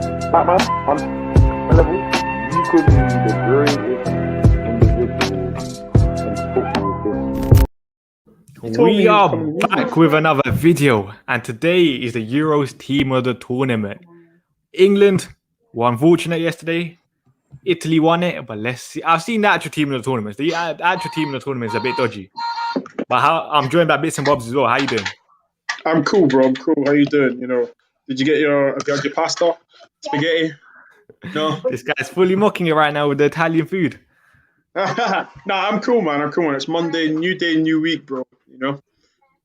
Batman, on a level, you could be the greatest individual in football history. We are back with another video, and today is the Euros team of the tournament. England were unfortunate yesterday. Italy won it, but let's see. I've seen the actual team of the tournament. The actual team of the tournament is a bit dodgy. But I'm joined by Bitz and Bobz as well. How you doing? I'm cool, bro. I'm cool. How you doing? Did you get your pasta, spaghetti? No. This guy's fully mocking it right now with the Italian food. Nah, I'm cool, man. It's Monday, new day, new week, bro.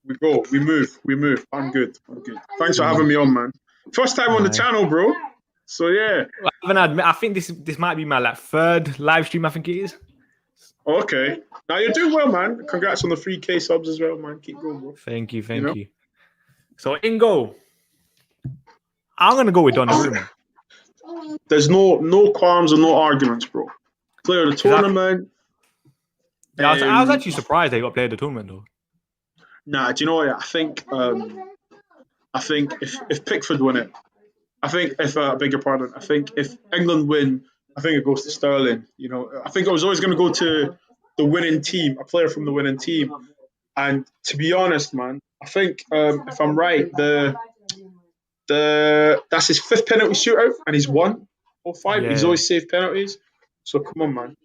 We go, we move. I'm good. Thanks for having me on, man. First time on the channel, bro. So yeah. I think this might be my third live stream. I think it is. Okay. Now you're doing well, man. Congrats on the 3K subs as well, man. Keep going, bro. Thank you. So in goal, I'm gonna go with Donnarumma. There's no qualms or no arguments, bro. Player of the tournament. Yeah, I was actually surprised they got player of the tournament though. Nah, do you know what? I think if Pickford win it, I beg your pardon, I think if England win, I think it goes to Sterling. I think I was always going to go to the winning team, a player from the winning team. And to be honest, man, I think if I'm right, that's his 5th penalty shootout, and he's won all 5. Yeah. He's always saved penalties. So come on, man.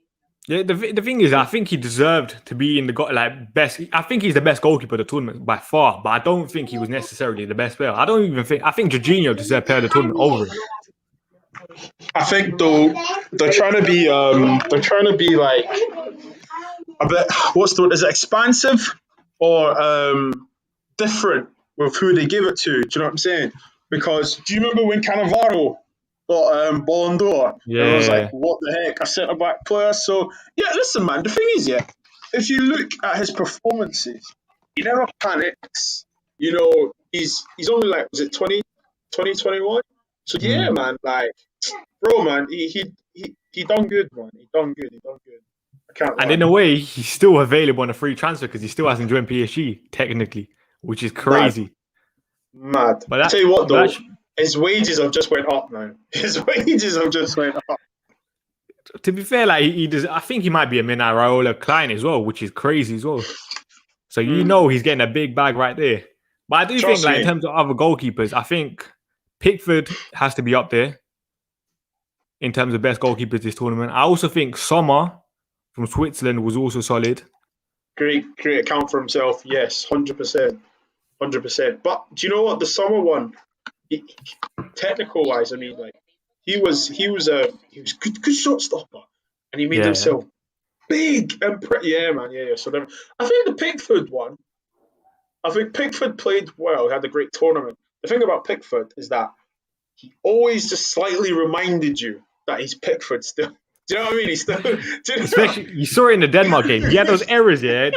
Yeah, the thing is, I think he deserved to be in the best. I think he's the best goalkeeper of the tournament by far, but I don't think he was necessarily the best player. I think Jorginho deserved player of the tournament over him. I think though they're trying to be like a bit. What's the word? Is it expansive or different with who they give it to? Do you know what I'm saying? Because do you remember when Cannavaro got Ballon d'Or? Yeah. And I was like, what the heck, a centre back player? So yeah, listen, man. The thing is, if you look at his performances, he never panics. He's only like, was it 20, 21? So yeah, man, like, bro, man, he done good, man. He done good. I can't lie. And in a way, he's still available on a free transfer because he still hasn't joined PSG technically, which is crazy. Mad. But I tell you what, though, his wages have just went up now. To be fair, like he does, I think he might be a Mina Raiola client as well, which is crazy as well. So he's getting a big bag right there. But I do think, in terms of other goalkeepers, I think Pickford has to be up there in terms of best goalkeepers this tournament. I also think Sommer from Switzerland was also solid. Great account for himself. Yes, 100%. But do you know what? The Sommer one, technical wise, I mean, like he was good shot stopper, and he made himself big and man. So then, I think the Pickford one. I think Pickford played well. He had a great tournament. The thing about Pickford is that he always just slightly reminded you that he's Pickford still. Do you know what I mean? He's still. Especially, you saw it in the Denmark game. He had those errors, that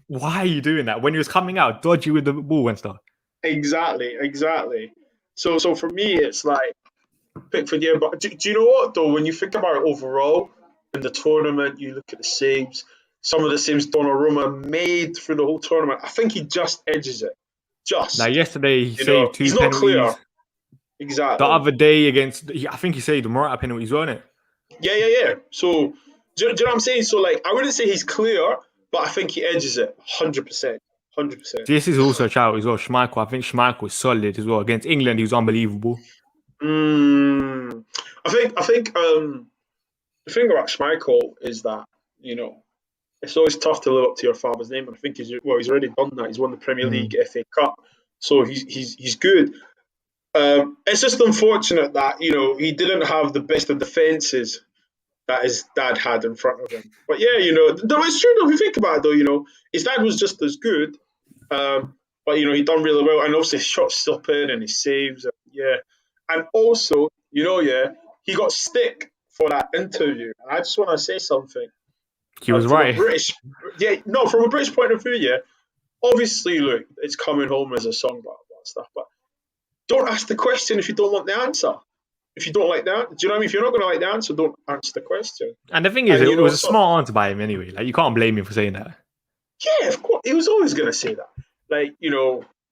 why are you doing that? When he was coming out, dodgy with the ball and stuff. Exactly. So for me, it's like Pickford, yeah. But do you know what, though? When you think about it overall, in the tournament, you look at the saves. Some of the saves Donnarumma made through the whole tournament. I think he just edges it. Like yesterday, he saved 2 he's penalties. Not clear. Exactly. The other day I think he saved the Morata penalties, wasn't it? Yeah. So, do you know what I'm saying? So, like, I wouldn't say he's clear, but I think he edges it 100%. This is also a shout as well. Schmeichel. I think Schmeichel was solid as well. Against England, he was unbelievable. I think the thing about Schmeichel is that, it's always tough to live up to your father's name, and I think he's already done that. He's won the Premier League, FA Cup, so he's good. It's just unfortunate that he didn't have the best of defenses that his dad had in front of him. But yeah, though it's true though. If you think about it though, his dad was just as good, but he done really well, and obviously his shot stopping and his saves, and also he got stick for that interview, and I just want to say something. He was right. From a British point of view, obviously, look, it's coming home as a song, blah, blah, stuff, but don't ask the question if you don't want the answer. If you don't like the answer, do you know what I mean? If you're not going to like the answer, don't answer the question. And the thing is, it was a smart answer by him anyway. Like, you can't blame him for saying that. Yeah, of course. He was always going to say that. Like,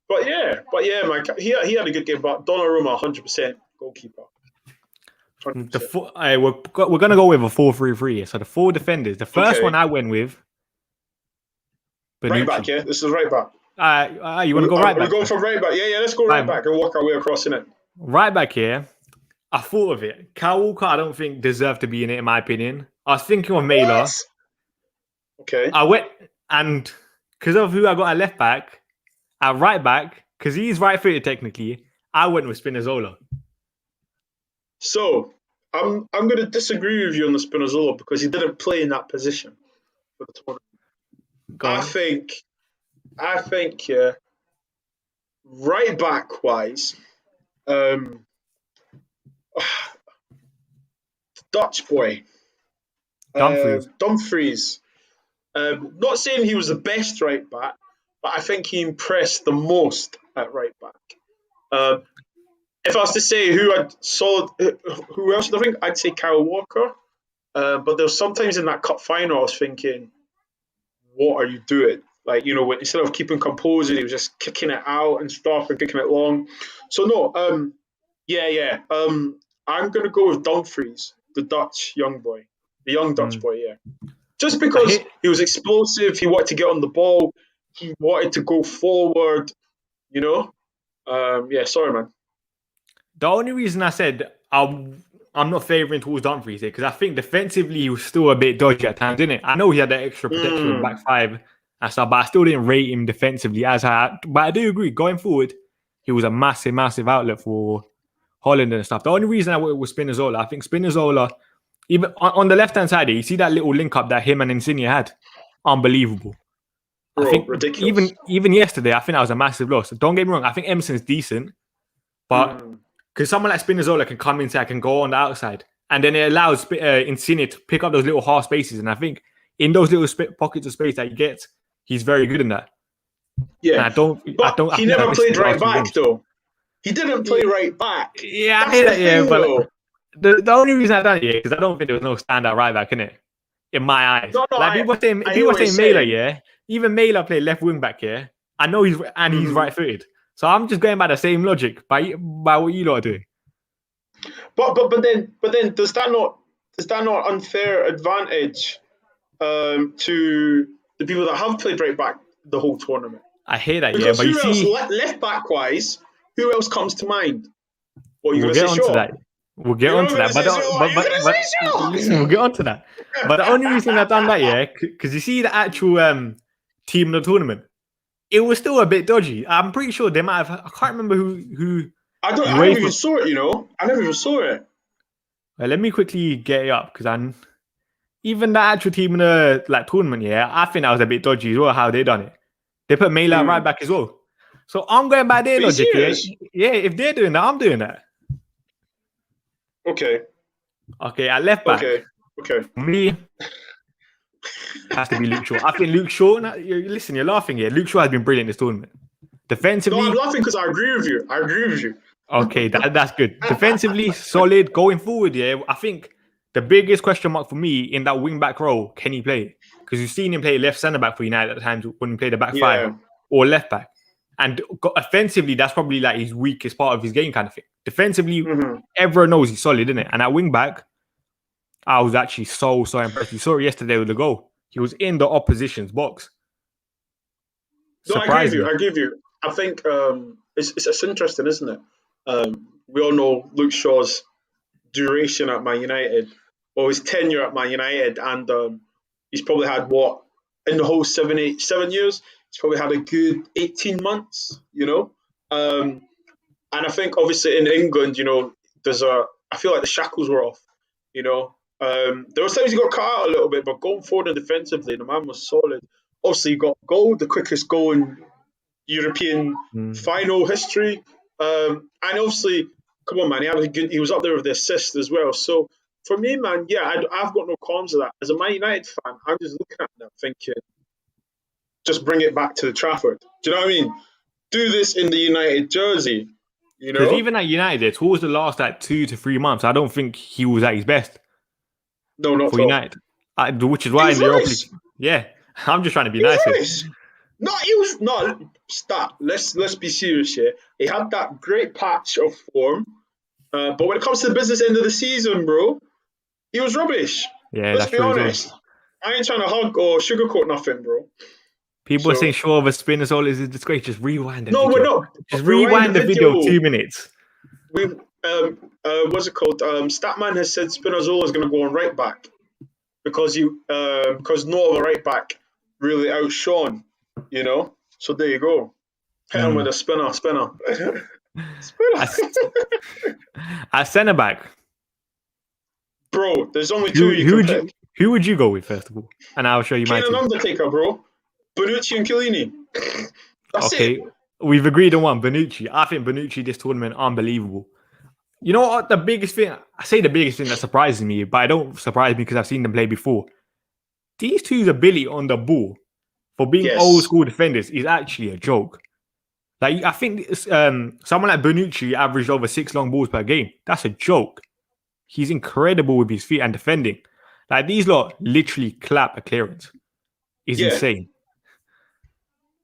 but yeah, man, he had a good game, but Donnarumma, 100% goalkeeper. We're gonna go with a 4-3-3. So the 4 defenders. The first one I went with Bonucci. Right back, yeah. This is right back. You want to go right back? We're going for right back. Yeah. Let's go right back and work our way across in it. Right back here. I thought of it. Kyle Walker, I don't think deserved to be in it, in my opinion. I was thinking of Mailer. Okay. I went, and because of who I got at left back, at right back, because he's right-footed technically, I went with Spinazzola. So I'm going to disagree with you on the Spinazzola because he didn't play in that position for the tournament. I think, yeah, right back wise, Dutch boy, Dumfries. Not saying he was the best right back, but I think he impressed the most at right back. If I was to say who else, I think I'd say Kyle Walker. But there was sometimes in that cup final I was thinking, what are you doing? Like, instead of keeping composure, he was just kicking it out and stuff and kicking it long. So no, I'm gonna go with Dumfries, the Dutch young boy, the young Dutch boy, yeah. Just because he was explosive, he wanted to get on the ball, he wanted to go forward, sorry, man. The only reason I said I'm not favouring towards Dumfries here because I think defensively he was still a bit dodgy at times, didn't it? I know he had that extra protection in back 5 and stuff, but I still didn't rate him defensively as high. But I do agree, going forward, he was a massive, massive outlet for Holland and stuff. The only reason I went with Spinazzola, I think Spinazzola, even on the left-hand side, you see that little link-up that him and Insigne had? Unbelievable. Bro, I think ridiculous. Even yesterday, I think that was a massive loss. Don't get me wrong, I think Emerson's decent, but because someone like Spinazzola can come inside, can go on the outside, and then it allows Insigne to pick up those little half spaces. And I think in those little pockets of space that he gets, he's very good in that. Yeah, he never played right back though. He didn't play right back. Yeah, I hear that. Yeah, but the only reason I done it, because I don't think there was no standout right back in it, in my eyes. People saying Mailer, yeah. Even Mailer played left wing back, yeah. I know he's right-footed. So I'm just going by the same logic by what you lot are doing. But then does that not unfair advantage to the people that have played right back the whole tournament? I hear that, because but you see, left back wise, who else comes to mind? We'll get onto that. We'll get onto that. But listen, we'll get onto that. But the only reason I've done that, yeah, because you see the actual team of the tournament, it was still a bit dodgy. I'm pretty sure they might have. I can't remember who. I never even saw it. I never even saw it. Well, let me quickly get it up because even the actual team in the tournament. Yeah, I think that was a bit dodgy as well. How they done it. They put Mailer right back as well. So I'm going by their logic. Yeah, if they're doing that, I'm doing that. Okay. At left back. Okay. For me, has to be Luke Shaw. I think Luke Shaw. Listen, you're laughing here. Luke Shaw has been brilliant this tournament. Defensively, no, I'm laughing because I agree with you. Okay, that's good. Defensively, solid. Going forward, yeah, I think the biggest question mark for me in that wing back role, can he play? Because you've seen him play left centre back for United at times when he played the back 5 or left back. And offensively, that's probably like his weakest part of his game, kind of thing. Defensively, everyone knows he's solid, isn't it? And at wing back, I was actually so impressed. You saw it yesterday with the goal. He was in the opposition's box. No, I agree with you. I think it's interesting, isn't it? We all know Luke Shaw's duration at Man United, or his tenure at Man United, and he's probably had in the whole 7 years, he's probably had a good 18 months, and I think obviously in England, I feel like the shackles were off, there was times he got cut out a little bit, but going forward and defensively, the man was solid. Obviously, he got goal, the quickest goal in European final history, and obviously, come on, man, he was up there with the assist as well. So for me, man, yeah, I've got no qualms with that. As a Man United fan, I'm just looking at that thinking, just bring it back to the Trafford. Do you know what I mean? Do this in the United jersey. Because even at United, towards the last 2 to 3 months, I don't think he was at his best. No, not for United, which is why in the Europa League. Yeah, I'm just trying to be nice. No, he was not. Stop. Let's be serious here. He had that great patch of form, But when it comes to the business end of the season, bro, he was rubbish. Yeah, Let's that's be true. honest. I ain't trying to hug or sugarcoat nothing, bro. People are So- saying short of a spin as well is a disgrace. Just rewind the No, video. we're not. Just Rewind rewind the video 2 minutes. We what's it called? Statman has said Spinazzola is going to go on right back because no other right back really outshone, you know. So there you go. Hit him with a spinner. Spinner. At centre back, Bro, there's only two you can pick. who would you go with first of all? And I'll show you my Kane and team. Undertaker, bro. Bonucci and Chiellini. That's it. We've agreed on one. Bonucci. I think Bonucci this tournament unbelievable. You know what? The biggest thing that surprises me, but it don't surprise me because I've seen them play before. These two's ability on the ball for being old school defenders is actually a joke. Like I think someone like Bonucci averaged over 6 long balls per game. That's a joke. He's incredible with his feet and defending. Like these lot literally clap a clearance. It's insane.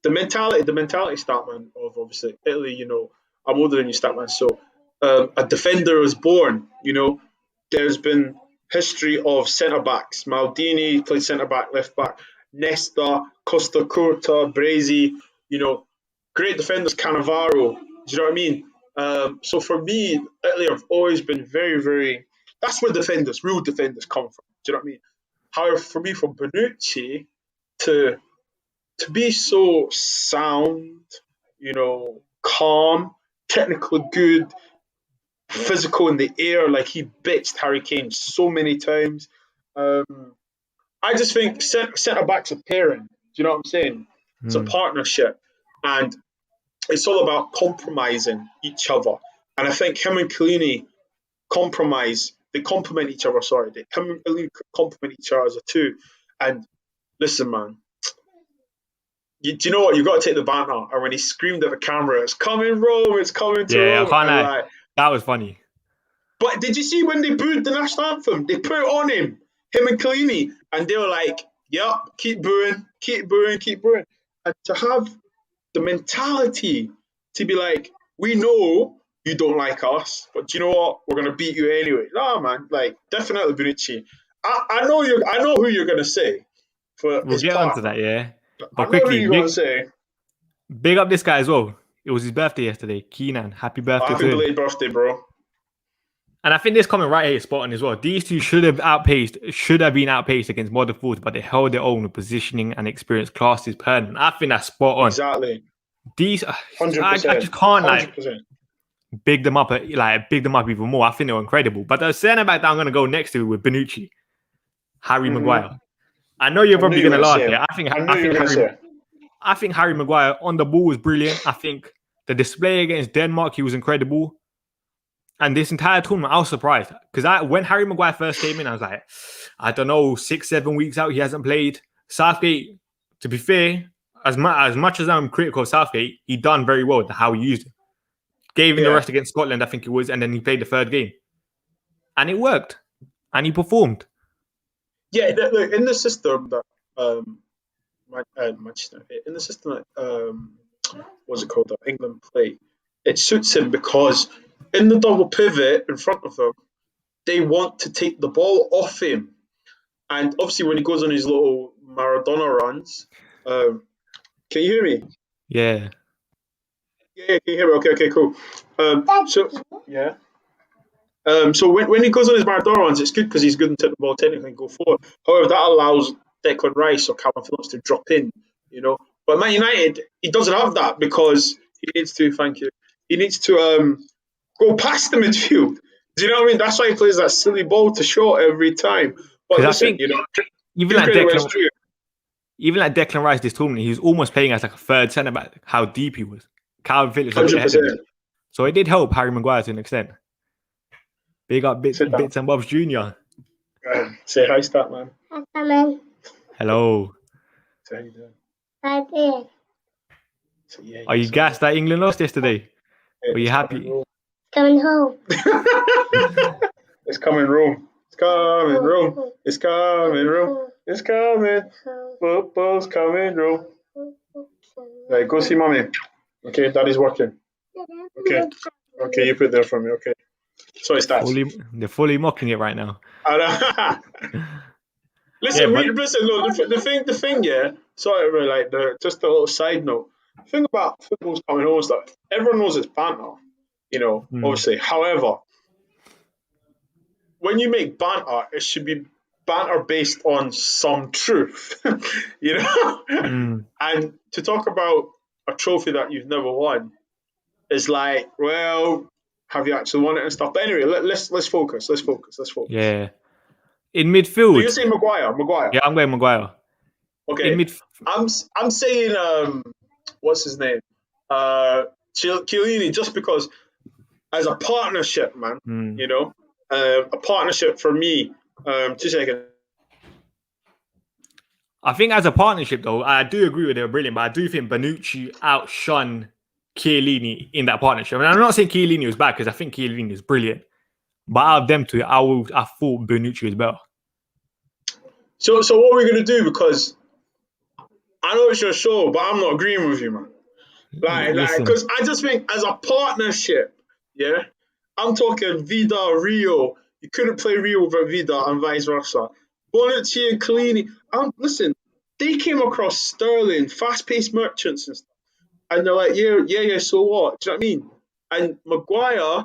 The mentality, Statman of obviously Italy. You know, I'm older than you, Statman. So a defender is born. You know, there's been history of centre backs. Maldini played centre back, left back. Nesta, Costa Curta, Brazy. You know, great defenders. Cannavaro. Do you know what I mean? So for me, Italy have always been very, very. That's where real defenders come from. Do you know what I mean? However, for me, from Bonucci to be so sound, you know, calm, technically good, physical in the air, like he bitched Harry Kane so many times. I just think centre backs are pairing. Do you know what I'm saying? It's a partnership, and it's all about compromising each other. And I think him and Chiellini they complement each other. Sorry, him and Chiellini complement each other as a two. And listen, man. Do you know what? You've got to take the banter. And when he screamed at the camera, it's coming Rome, it's coming to Rome. Yeah, I can't lie. That was funny. But did you see when they booed the national anthem? They put it on him and Chiellini, and they were like, yep, keep booing, keep booing, keep booing. And to have the mentality to be like, we know you don't like us, but do you know what? We're going to beat you anyway. No, man, like, definitely Bonucci. I know who you're going to say. We'll get onto that, yeah. But quickly, big up this guy as well. It was his birthday yesterday. Keenan, happy birthday happy belated birthday, bro. And I think this comment right here is spot on as well. These two should have been outpaced against modern forwards, but they held their own with positioning and experience. Class is permanent. I think that's spot on. Exactly. These, 100%. I just can't 100%. big them up even more. I think they're incredible. But the centre back that I'm going to go next to with Bonucci, Harry Maguire. I know you're probably going to laugh here. I think Harry Maguire on the ball was brilliant. I think the display against Denmark, he was incredible. And this entire tournament, I was surprised. Because when Harry Maguire first came in, I was like, I don't know, 6-7 weeks out, he hasn't played. Southgate, to be fair, as much as I'm critical of Southgate, he done very well with how he used it. Gave him the rest against Scotland, I think it was, and then he played the third game. And it worked. And he performed. Yeah, look, in the system that Manchester, in the system that what's it called, that England play, it suits him because in the double pivot in front of them, they want to take the ball off him. And obviously when he goes on his little Maradona runs, can you hear me? Yeah. Yeah, can you hear me? Okay, cool. So when he goes on his Maradona runs, it's good because he's good and take the ball technically and go forward. However, that allows Declan Rice or Calvin Phillips to drop in, you know. But Man United, he doesn't have that because he needs to, he needs to go past the midfield. Do you know what I mean? That's why he plays that silly ball to short every time. But listen, I think, even like Declan Rice this tournament, he was almost playing as like a third centre back. How deep he was. Calvin Phillips was ahead of him. So it did help Harry Maguire to an extent. Big up Bitz and Bobz Jr. Say hi, Statman. Hello. Hello. Say how you doing. Hi there. Are you gassed that England lost yesterday? Were you happy? Coming home. It's coming, Rome. It's coming, Rome. It's coming, Rome. It's coming. Football's coming, Rome. Right, go see mommy. Okay, daddy's working. Okay, you put there for me. Okay. Sorry, Stats. They're fully mocking it right now. Listen, Yeah, listen. Look, the thing. Yeah. Sorry, like just a little side note. The thing about football's coming home is that everyone knows it's banter. Obviously. However, when you make banter, it should be banter based on some truth. And to talk about a trophy that you've never won is like, well, have you actually won it and stuff? But anyway, let's focus. Let's focus. Yeah. In midfield. So you're saying Maguire. Yeah, I'm going Maguire. Okay. I'm saying what's his name? Chiellini, just because as a partnership, man, a partnership for me. 2 seconds. I think as a partnership, though, I do agree with they were brilliant, but I do think Bonucci outshone Chiellini in that partnership. And I'm not saying Chiellini was bad because I think Chiellini is brilliant, but out of them two, I thought Bonucci was better. So what are we gonna do? Because I know it's your show, but I'm not agreeing with you, man. Because I just think as a partnership, yeah, I'm talking Vida, Rio. You couldn't play Rio without Vida and vice versa. Bonucci and Chiellini. Listen, they came across Sterling, fast-paced merchants and stuff. And they're like, yeah, so what? Do you know what I mean? And Maguire,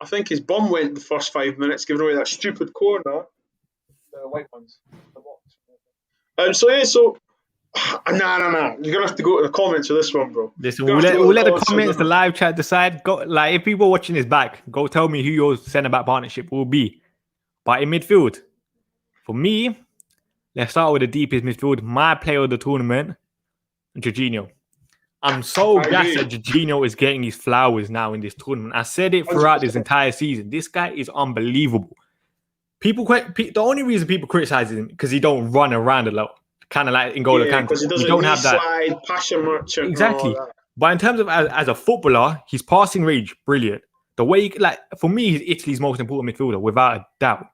I think his bum went the first 5 minutes, giving away that stupid corner. The white ones. The box. Nah. You're gonna have to go to the comments for this one, bro. Listen, we'll let the comments, the live chat decide. Go, like, if people watching this back, go tell me who your centre-back partnership will be. But in midfield, for me, let's start with the deepest midfield. My player of the tournament, Jorginho. I'm so gassed that Jorginho is getting his flowers now in this tournament. I said it throughout this entire season. This guy is unbelievable. The only reason people criticize him because he don't run around a lot, kind of like N'Golo Kante. Because he don't have that passion merchant. Exactly. But in terms of as a footballer, his passing range, brilliant. The way, for me, he's Italy's most important midfielder, without a doubt.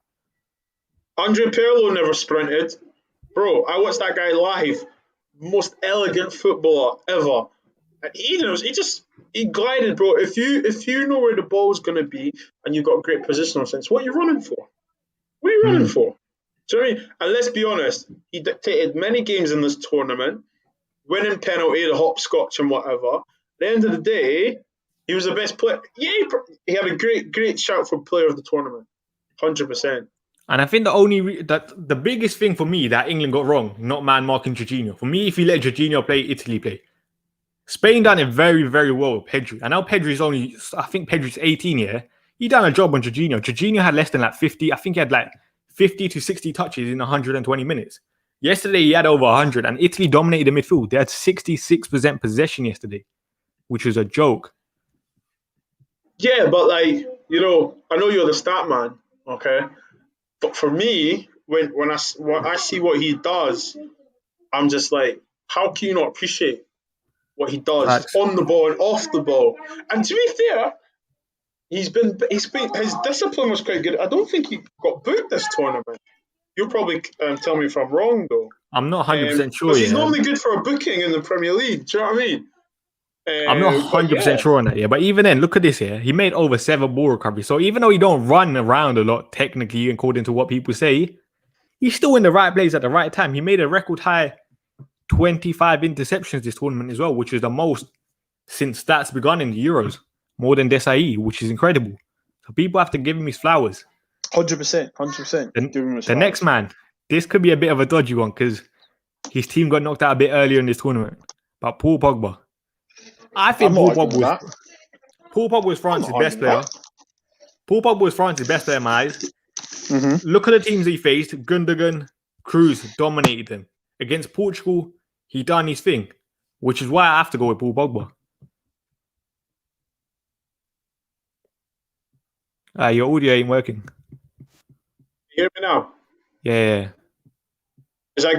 Andre Pirlo never sprinted. Bro, I watched that guy live. Most elegant footballer ever. And he glided, bro. If you know where the ball's going to be and you've got great positional sense, what are you running for? What are you running for? Do you know what I mean? And let's be honest, he dictated many games in this tournament, winning penalty, the hopscotch and whatever. At the end of the day, he was the best player. Yeah, he had a great shout for player of the tournament. 100%. And I think the biggest thing for me that England got wrong, not man marking Jorginho. For me, if you let Jorginho play, Italy play. Spain done it very, very well with Pedri. I know Pedri's 18 here. He done a job on Jorginho. Jorginho had less than 50. I think he had 50 to 60 touches in 120 minutes. Yesterday, he had over 100, and Italy dominated the midfield. They had 66% possession yesterday, which was a joke. Yeah, but I know you're the stat man, okay? But for me, when I see what he does, I'm just like, how can you not appreciate what he does on the ball and off the ball? And to be fair, his discipline was quite good. I don't think he got booked this tournament. You'll probably tell me if I'm wrong, though. I'm not 100% sure. Because he's normally good for a booking in the Premier League. Do you know what I mean? I'm not 100% sure on that, but even then, look at this here. He made over 7 ball recoveries. So even though he don't run around a lot, technically, according to what people say, he's still in the right place at the right time. He made a record high 25 interceptions this tournament as well, which is the most since stats begun in the Euros. More than Desai, which is incredible. So people have to give him his flowers. 100%. The next man, this could be a bit of a dodgy one because his team got knocked out a bit earlier in this tournament. But Paul Pogba. I think Paul Pogba was France's best player. Paul Pogba was France's best player in my eyes. Mm-hmm. Look at the teams he faced. Gundogan, Cruz dominated them. Against Portugal, he done his thing, which is why I have to go with Paul Pogba. Your audio ain't working. You hear me now? Yeah. Is that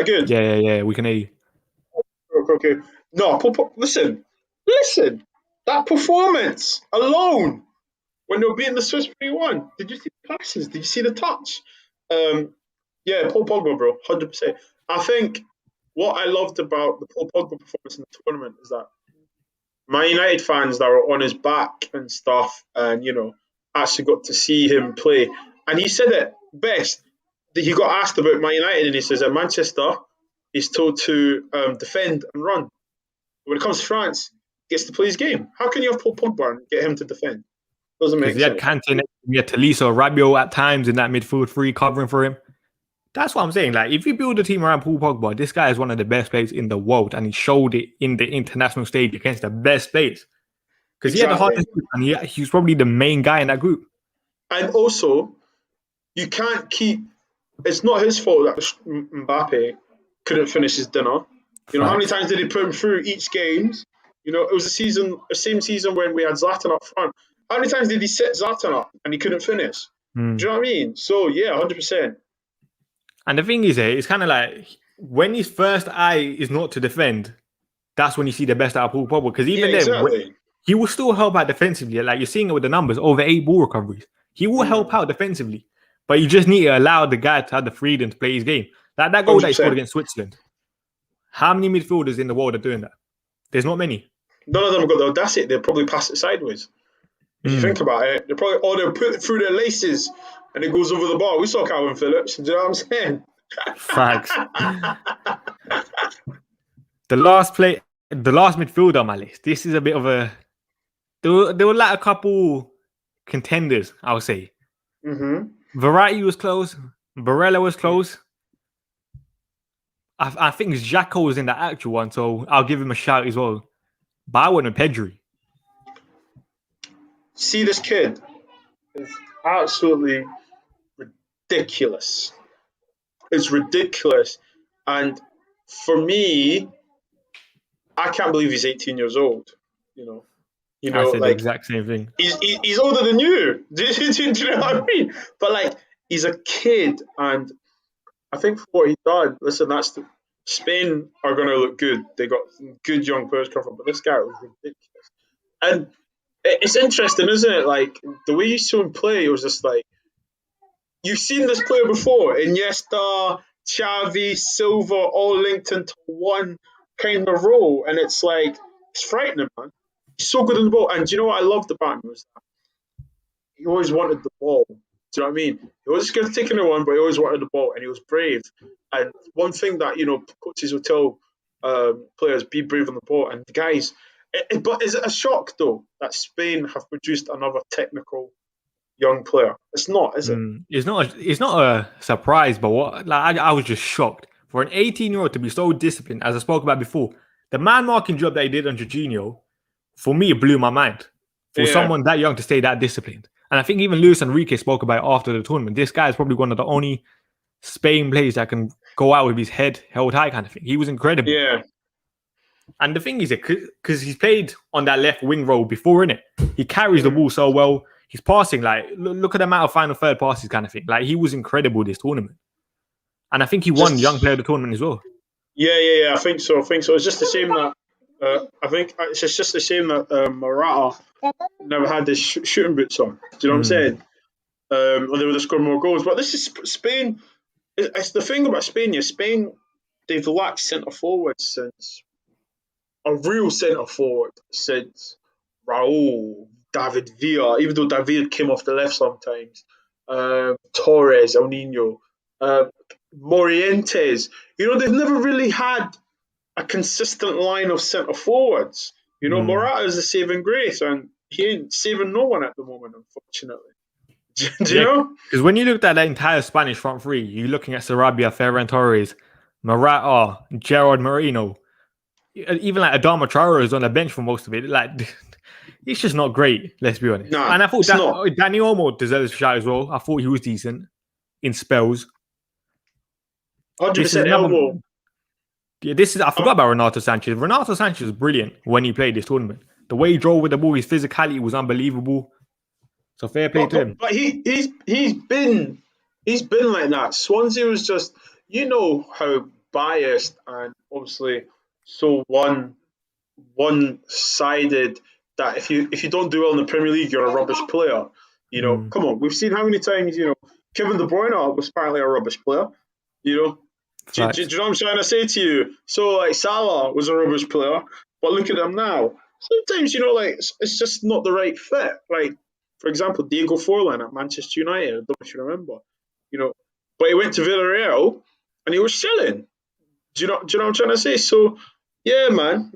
good? Yeah. We can hear you. Okay. No, listen. That performance alone, when they were beating the Swiss 3-1, did you see the passes? Did you see the touch? Yeah, Paul Pogba, bro, 100%. I think what I loved about the Paul Pogba performance in the tournament is that Man United fans that were on his back and stuff, and actually got to see him play. And he said it best. He got asked about Man United, and he says at Manchester, he's told to defend and run. When it comes to France, he gets to play his game. How can you have Paul Pogba and get him to defend? Doesn't make sense. Because he had Kante, he had Tolisso, Rabiot at times in that midfield three covering for him. That's what I'm saying. Like, if you build a team around Paul Pogba, this guy is one of the best players in the world, and he showed it in the international stage against the best players. Because he had the hardest group, and he was probably the main guy in that group. And also, you can't keep. It's not his fault that Mbappe couldn't finish his dinner. You know, how many times did he put him through each game? You know, it was the same season when we had Zlatan up front. How many times did he set Zlatan up and he couldn't finish? Do you know what I mean? So, yeah, 100%. And the thing is, it's kind of like when his first eye is not to defend, that's when you see the best out of Paul Pogba. Because even then, he will still help out defensively. Like, you're seeing it with the numbers, over 8 ball recoveries. He will help out defensively. But you just need to allow the guy to have the freedom to play his game. Like that goal 100%. That he scored against Switzerland. How many midfielders in the world are doing that? There's not many. None of them have got the audacity. They'll probably pass it sideways. If you think about it, they'll put it through their laces and it goes over the bar. We saw Calvin Phillips. Do you know what I'm saying? Facts. The last midfielder on my list. This is a bit of a. There were like a couple contenders, I would say. Variety was close. Barella was close. I think Xhaka was in the actual one, so I'll give him a shout as well. But I went with Pedri. See, this kid is absolutely ridiculous. It's ridiculous. And for me, I can't believe he's 18 years old. You know, I said the exact same thing. He's older than you. Do you know what I mean? But like, he's a kid, and I think for what he's done, listen, Spain are going to look good. They got good young players coming, but this guy was ridiculous. And it's interesting, isn't it? Like, the way you saw him play, it was just like, you've seen this player before. Iniesta, Xavi, Silva, all linked into one kind of role. And it's like, it's frightening, man. He's so good on the ball. And do you know what I loved about him was that he always wanted the ball. Do you know what I mean? He wasn't scared of taking the one, but he always wanted the ball, and he was brave. And one thing that, coaches will tell players, be brave on the ball. And the guys, but is it a shock, though, that Spain have produced another technical young player? It's not, is it? It's not a surprise, but I was just shocked. For an 18-year-old to be so disciplined, as I spoke about before, the man-marking job that he did on Jorginho, for me, it blew my mind. For someone that young to stay that disciplined. And I think even Luis Enrique spoke about it after the tournament. This guy is probably one of the only Spain players that can go out with his head held high kind of thing. He was incredible. Yeah. And the thing is, because he's played on that left wing role before, innit? He carries the ball so well. He's passing, like, look at the amount of final third passes kind of thing. Like, he was incredible this tournament. And I think he won Young Player of the Tournament as well. Yeah, I think so. It's just a shame that I think it's just a shame that Morata never had his shooting boots on. Do you know what I'm saying? Or they would have scored more goals. But this is Spain. It's the thing about Spain. Yeah, Spain, they've lacked centre forwards since a real centre forward since Raul, David Villa. Even though David came off the left sometimes, Torres, El Nino, Morientes. They've never really had a consistent line of centre forwards. Morata is the saving grace, and he ain't saving no one at the moment, unfortunately. Do you know? Because when you looked at that entire Spanish front three, you're looking at Sarabia, Ferran Torres, Morata, Gerard Moreno, even like Adama Traore is on the bench for most of it. Like, it's just not great, let's be honest. No, and I thought Dani Olmo deserves a shout as well. I thought he was decent in spells. 100% Elmo. Yeah, I forgot about Renato Sanchez. Renato Sanchez was brilliant when he played this tournament. The way he drove with the ball, his physicality was unbelievable. So fair play to him. But he's been like that. Swansea was just, how biased and obviously so one-sided that if you don't do well in the Premier League, you're a rubbish player. Come on, we've seen how many times Kevin De Bruyne was apparently a rubbish player. Do you know what I'm trying to say to you? So, like, Salah was a rubbish player, but look at him now. Sometimes, it's just not the right fit. Like, For example, Diego Forlan at Manchester United. I don't know if you remember. But he went to Villarreal and he was chilling. Do you know what I'm trying to say? So, yeah, man.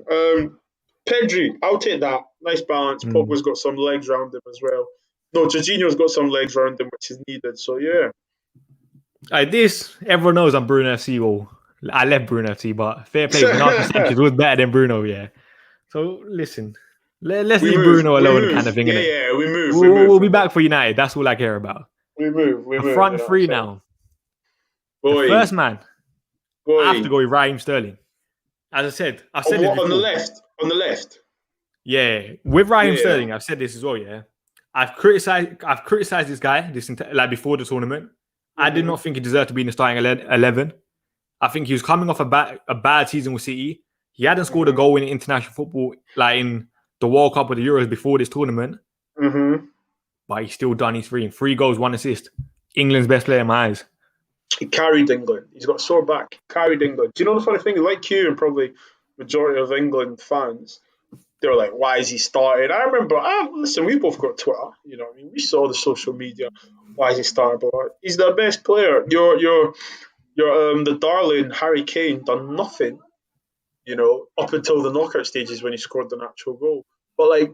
Pedri, I'll take that. Nice balance. Pogba's got some legs around him as well. No, Jorginho's got some legs around him, which is needed. So, yeah. Everyone knows I'm Bruno FC. Well, I left Bruno FC, but fair play. Renato Sanchez was better than Bruno, yeah. So, listen. Let's leave Bruno alone, kind of thing. Yeah, we move. We'll be back for United. That's all I care about. We move. Front three now. Boy. The first man. Boy. I have to go with Raheem Sterling. As I said, I've said this before. On the left. Yeah, with Raheem Sterling, I've said this as well. Yeah, I've criticized this guy before the tournament. I did not think he deserved to be in the starting 11. I think he was coming off a bad season with City. He hadn't scored a goal in international football, like in the World Cup or the Euros before this tournament. But he's still done his 3 goals, 1 assist. England's best player in my eyes. He carried England. He's got a sore back. Carried England. Do you know the funny thing? Like you and probably majority of England fans, they were like, "Why is he starting?" I remember. Listen, we both got Twitter. You know, what I mean, we saw the social media. Why is he starting? But he's the best player. Your the darling Harry Kane done nothing. You know, up until the knockout stages when he scored the actual goal. But like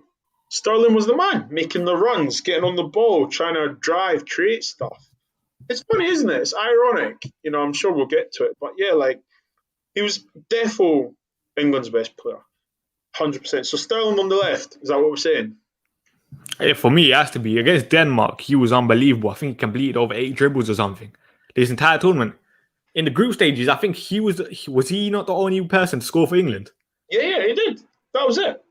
Sterling was the man, making the runs, getting on the ball, trying to drive, create stuff. It's funny, isn't it? It's ironic. You know, I'm sure we'll get to it. But yeah, like, he was defo England's best player. 100%. So Sterling on the left, is that what we're saying? Yeah, for me, it has to be. Against Denmark, he was unbelievable. I think he completed over 8 dribbles or something this entire tournament. In the group stages, I think he was he not the only person to score for England? Yeah, he did. That was it.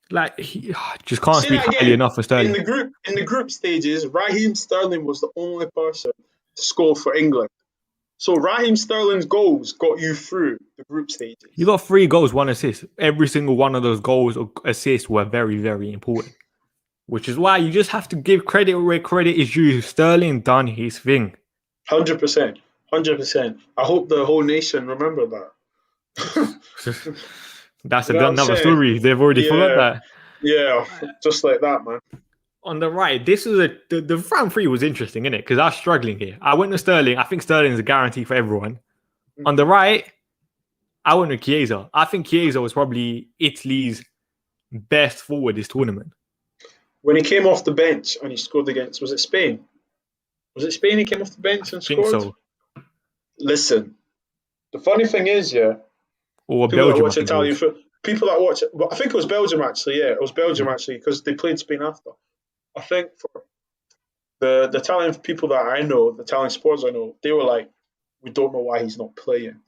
Like, he just can't speak highly enough for Sterling. In the group stages, Raheem Sterling was the only person to score for England. So Raheem Sterling's goals got you through the group stages. You got 3 goals, 1 assist. Every single one of those goals or assists were very, very important. Which is why you just have to give credit where credit is due. Sterling done his thing. 100%. 100%. I hope the whole nation remember that. That's another story. They've already forgot that. Yeah, just like that, man. On the right, this was the front three was interesting, innit? Because I was struggling here. I went with Sterling. I think Sterling is a guarantee for everyone. On the right, I went with Chiesa. I think Chiesa was probably Italy's best forward this tournament. When he came off the bench and he scored against, was it Spain? Was it Spain he came off the bench and scored? I think so. Listen, the funny thing is, or people Belgium, that watch Italian football, people that watch it, well, I think it was Belgium actually. Yeah, it was Belgium actually because they played Spain after. I think for the Italian people that I know, the Italian supporters I know, they were like, we don't know why he's not playing.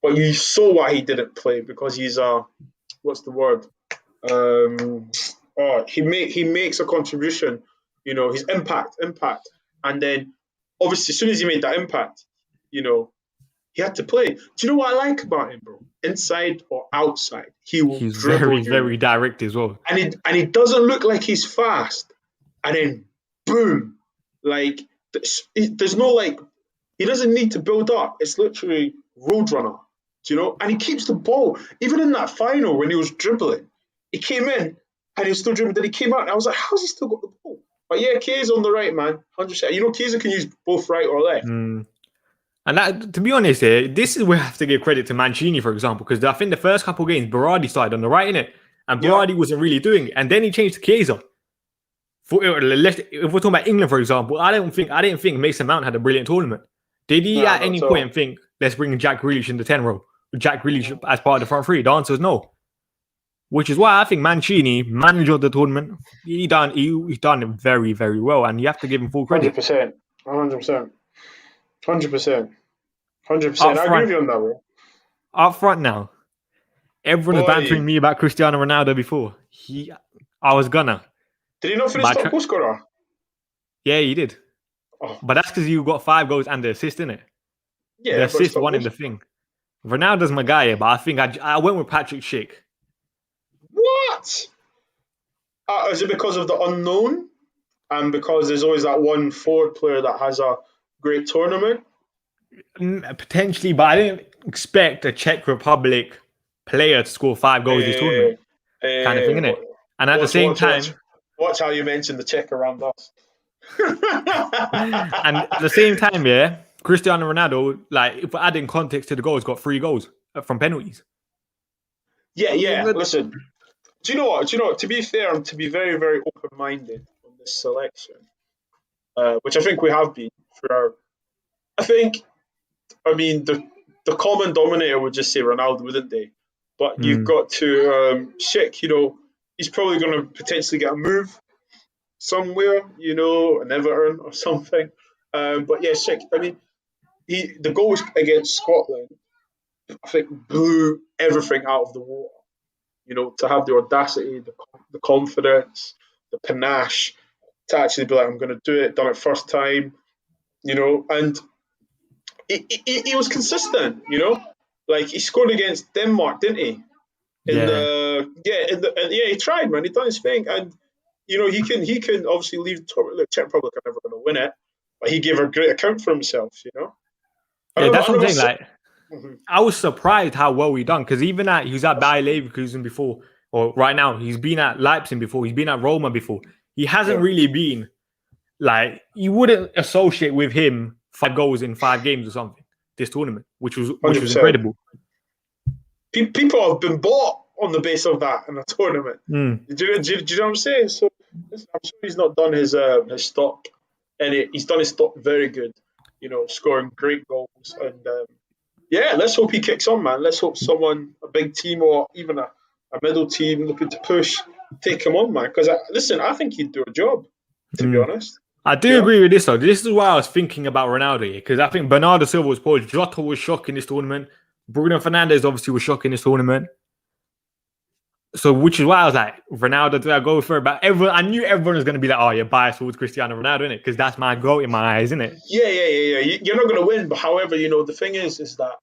But you saw why he didn't play because he's what's the word? He makes a contribution. You know, his impact, and then obviously as soon as he made that impact, you know, he had to play. Do you know what I like about him, bro? Inside or outside, he's very, very direct as well. And he doesn't look like he's fast. And then, boom, like there's no like he doesn't need to build up. It's literally roadrunner, do you know? And he keeps the ball. Even in that final when he was dribbling, he came in and he was still dribbling. Then he came out, and I was like, how's he still got the ball? But yeah, Chiesa on the right, man, 100%. You know, Chiesa can use both right or left. And that, to be honest, this is where I have to give credit to Mancini, for example, because I think the first couple of games, Berardi started on the right, innit? And Berardi wasn't really doing it. And then he changed to Chiesa. If we're talking about England, for example, I didn't think Mason Mount had a brilliant tournament. Did he at any point think, let's bring Jack Grealish in the 10 row? Jack Grealish as part of the front three? The answer is no. Which is why I think Mancini, manager of the tournament, he done it very, very well. And you have to give him full credit. 100%. 100%. I agree with you on that, bro. Up front now. Everyone was bantering me about Cristiano Ronaldo before. I was gonna. Did he not finish top goal scorer? Yeah, he did. Oh. But that's because you got 5 goals and the assist, innit? Yeah. The assist won in the thing. Ronaldo's my guy, but I think I went with Patrick Schick. What? Is it because of the unknown? And because there's always that one forward player that has a great tournament? Potentially, but I didn't expect a Czech Republic player to score 5 goals this tournament. Kind of thing, innit? And at the same time, Watch how you mention the check around us. And at the same time, yeah, Cristiano Ronaldo, like if we're adding context to the goals, got 3 goals from penalties. Yeah. Listen, do you know what? To be fair and to be very, very open-minded on this selection, which I think we have been the common dominator would just say Ronaldo, wouldn't they? But you've got to Schick, he's probably going to potentially get a move somewhere, an Everton or something. But yeah, Schick, the goals against Scotland, I think, blew everything out of the water. To have the audacity, the confidence, the panache to actually be like, I'm going to do it, done it first time, and he was consistent, like he scored against Denmark, didn't he? He tried, man. He done his thing, and he can obviously leave. Look, Czech Republic are never going to win it, but he gave a great account for himself, That's what I'm saying. Like, I was surprised how well he done, because even he was at Bayer Leverkusen before, or right now he's been at Leipzig before, he's been at Roma before. He hasn't really been like, you wouldn't associate with him 5 goals in 5 games or something this tournament, which was incredible. People have been bought on the base of that in a tournament. Do you know what I'm saying? So I'm sure he's not done his stock, and he's done his stock very good. Scoring great goals, and let's hope he kicks on, man. Let's hope someone, a big team or even a middle team looking to push, take him on, man. Because I think he'd do a job, to be honest. I do agree with this, though. This is why I was thinking about Ronaldo, because I think Bernardo Silva was poor. Jota was shocking this tournament. Bruno Fernandes obviously was shocking this tournament. So, which is why I was like, Ronaldo, do I go for it? But I knew everyone was going to be like, oh, you're biased towards Cristiano Ronaldo, innit? Because that's my goal in my eyes, innit? Yeah. You're not going to win. But however, the thing is that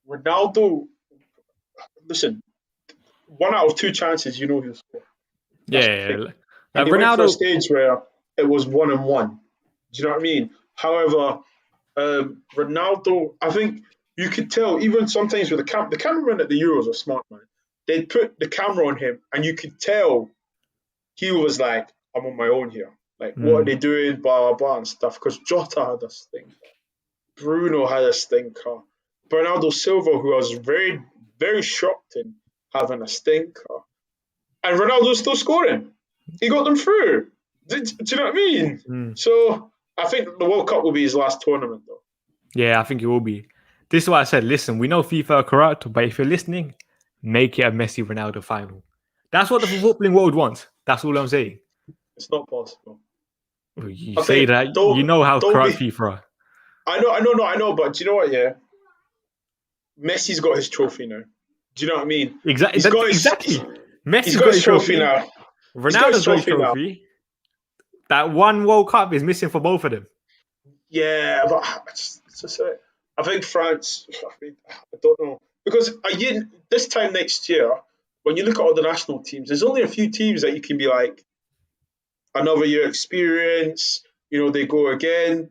Ronaldo, listen, 1 out of 2 chances, he'll score. Yeah. And he went for a stage where it was 1-1. Do you know what I mean? However, Ronaldo, I think you could tell, even sometimes with the cameraman at the Euros are smart, man. They'd put the camera on him, and you could tell he was like, I'm on my own here. Like, what are they doing? Blah, blah, blah, and stuff. Because Jota had a stinker. Bruno had a stinker. Bernardo Silva, who I was very, very shocked in having a stinker. And Ronaldo's still scoring. He got them through. Do you know what I mean? So I think the World Cup will be his last tournament, though. Yeah, I think it will be. This is why I said, listen, we know FIFA are corrupt, but if you're listening, make it a Messi-Ronaldo final. That's what the footballing world wants. That's all I'm saying. It's not possible. You say that, you know how corrupt FIFA are. I know, but do you know what, yeah? Messi's got his trophy now. Do you know what I mean? Exactly. Messi's got his trophy now. Ronaldo's got his trophy. That one World Cup is missing for both of them. Yeah, but I think France, I don't know. Because this time next year, when you look at all the national teams, there's only a few teams that you can be like, another year experience, they go again.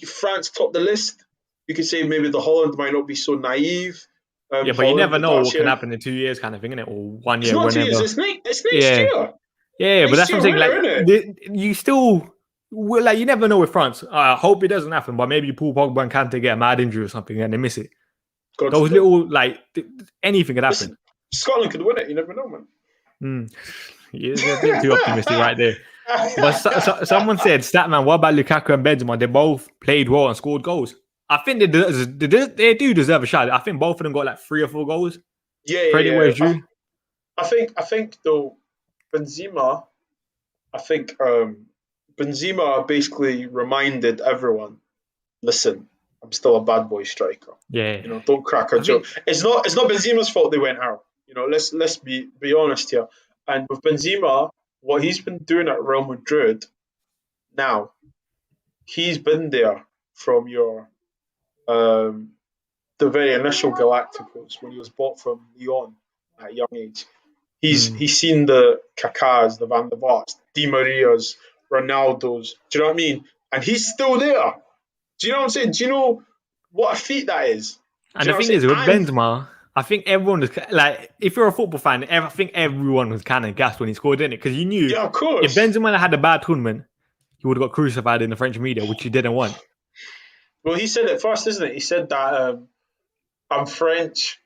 France top the list. You could say maybe the Holland might not be so naive. But you never know what can happen in 2 years, kind of thing, innit? Or 1 year, it's not whenever. 2 years, it's next year. Yeah, but that's what I'm saying. Like, you still, like, you never know with France. I hope it doesn't happen, but maybe Paul Pogba and Kante get a mad injury or something and they miss it. Those little, like, anything could happen. Scotland could win it. You never know, man. You're a bit too optimistic right there. But someone said, Statman, what about Lukaku and Benzema? They both played well and scored goals. I think they do deserve a shot. I think both of them got like 3 or 4 goals. Yeah. Credit where it's due. I think though, Benzema, Benzema basically reminded everyone, listen, I'm still a bad boy striker. Yeah. Don't crack a joke. It's not Benzema's fault they went out. Let's be honest here. And with Benzema, what he's been doing at Real Madrid now, he's been there from the very initial Galacticos when he was bought from Lyon at a young age. He's seen the Kakas, the Van der Vaarts, Di Marias, Ronaldos. Do you know what I mean? And he's still there. Do you know what I'm saying? Do you know what a feat that is? And the thing is, with Benzema, I think everyone was like, if you're a football fan, I think everyone was kind of gassed when he scored, didn't it? Because you knew Yeah, of course. if Benzema had a bad tournament, he would have got crucified in the French media, which he didn't want. Well, he said it first, isn't it? He said that I'm French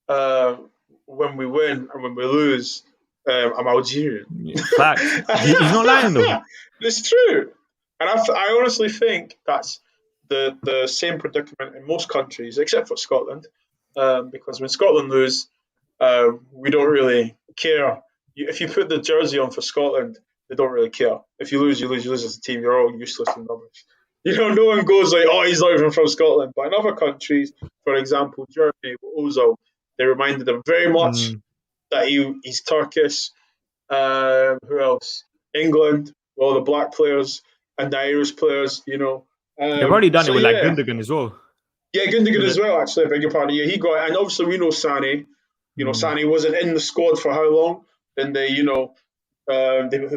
when we win, and when we lose, I'm Algerian. Facts. He's not lying though. It's true, and I honestly think that's the same predicament in most countries, except for Scotland, because when Scotland lose, we don't really care. If you put the jersey on for Scotland, they don't really care. If you lose, you lose. You lose as a team. You're all useless and rubbish. No one goes like, "Oh, he's not even from Scotland." But in other countries, for example, Germany, Ozil, they reminded him very much that he's Turkish. Who else? England, all the black players and the Irish players. They've already done it with like Gundogan as well. Yeah, Gundogan as well. Actually, I beg your pardon. Yeah, he got it. And obviously we know Sané. Sané wasn't in the squad for how long? Then they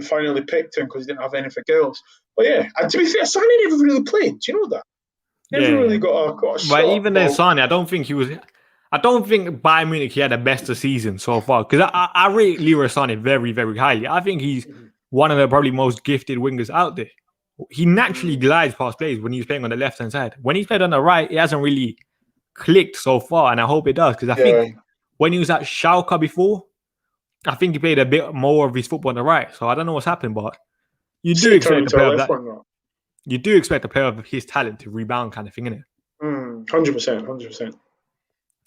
finally picked him because he didn't have anything else. But yeah, and to be fair, Sané never really played. Do you know that? Never really got a shot. But even then, Sané, I don't think Bayern Munich he had the best season so far. Because I rate Leroy Sané very, very highly. I think he's one of the probably most gifted wingers out there. He naturally glides past players when he's playing on the left-hand side. When he's played on the right, it hasn't really clicked so far, and I hope it does. Because I think when he was at Schalke before, I think he played a bit more of his football on the right. So I don't know what's happened, but you do expect a player of that. You do expect a player of his talent to rebound, kind of thing, innit? 100%.